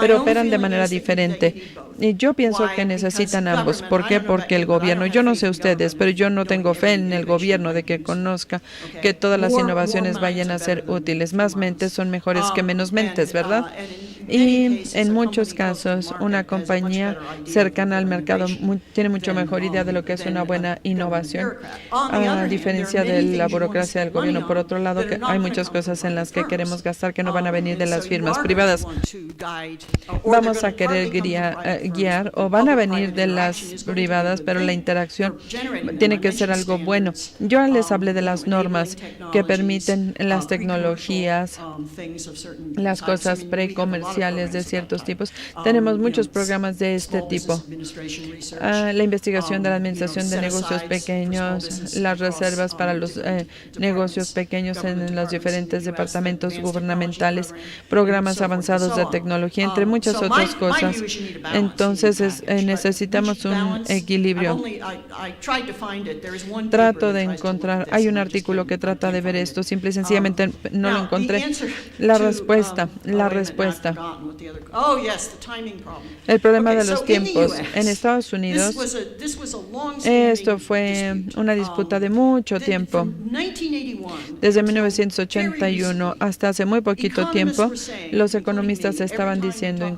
pero operan de manera diferente. Y yo pienso que necesitan ambos. ¿Por qué? Porque el gobierno, yo no sé ustedes, pero yo no tengo fe en el gobierno de que conozca que todas las innovaciones vayan a ser útiles. Más mentes son mejores que menos mentes, ¿verdad? Y en muchos casos, una compañía cercana al mercado tiene mucho mejor idea de lo que es una buena innovación, a diferencia de la burocracia del gobierno. Por otro lado, que hay muchas cosas en las que queremos gastar que no van a venir de las firmas privadas. Vamos a querer guiar o van a venir de las privadas, pero la interacción tiene que ser algo bueno. Yo les hablé de las normas que permiten las tecnologías, las cosas precomerciales de ciertos tipos. Tenemos muchos programas de este tipo. La investigación de la administración de negocios pequeños, las reservas para los negocios pequeños en los diferentes departamentos gubernamentales, programas avanzados de tecnología, entre muchas otras cosas. Entonces, necesitamos un equilibrio. Trato de encontrar, hay un artículo que trata de ver esto, simple y sencillamente no lo encontré. La respuesta. El problema de los tiempos. En Estados Unidos, esto fue una disputa de mucho tiempo. Desde 1981 hasta hace muy poquito tiempo, los economistas estaban diciendo,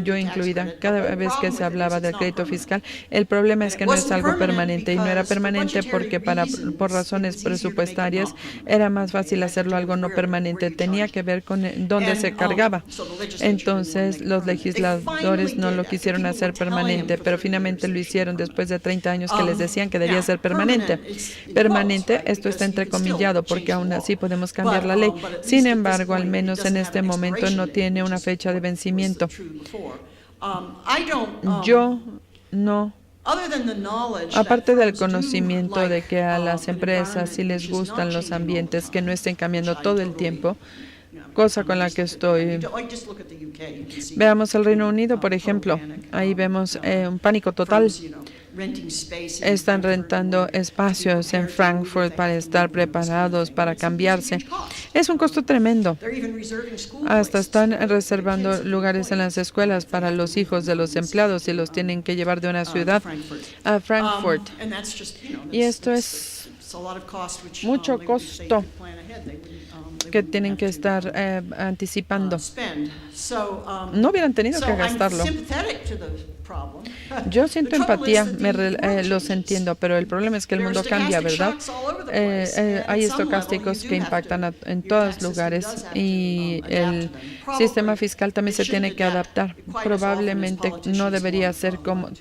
yo incluida, cada vez que se hablaba del crédito fiscal, el problema es que no es algo permanente, y no era permanente porque por razones presupuestarias era más fácil hacerlo algo no permanente, tenía que ver con dónde se cargaba. Entonces los legisladores no lo quisieron hacer permanente, pero finalmente lo hicieron después de 30 años que les decían que debía ser permanente. Permanente, esto está entrecomillado porque aún así podemos cambiar la ley. Sin embargo, al menos en este momento no tiene una fecha de vencimiento. Yo no. Aparte del conocimiento de que a las empresas sí les gustan los ambientes que no estén cambiando todo el tiempo, cosa con la que estoy. Veamos el Reino Unido, por ejemplo. Ahí vemos un pánico total. están rentando espacios en Frankfurt para estar preparados para cambiarse. Es un costo tremendo. Hasta están reservando lugares en las escuelas para los hijos de los empleados y los tienen que llevar de una ciudad a Frankfurt. Y esto es mucho costo que tienen que estar anticipando. No hubieran tenido que gastarlo. Yo siento empatía, los entiendo, pero el problema es que el mundo cambia, ¿verdad? Hay estocásticos que impactan en todos lugares y el sistema fiscal también se tiene que adaptar. Probablemente no debería ser con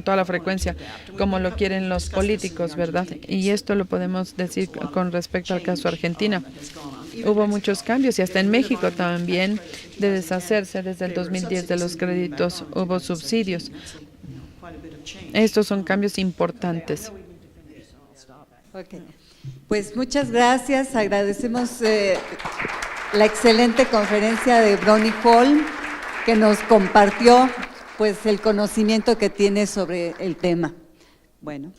toda la frecuencia como lo quieren los políticos, ¿verdad? Y esto lo podemos decir con respecto al caso Argentina. Hubo muchos cambios y hasta en México también de deshacerse desde el 2010 de los créditos, hubo subsidios. Estos son cambios importantes. Okay. Pues muchas gracias, agradecemos la excelente conferencia de Bronnie Holm, que nos compartió pues el conocimiento que tiene sobre el tema. Bueno.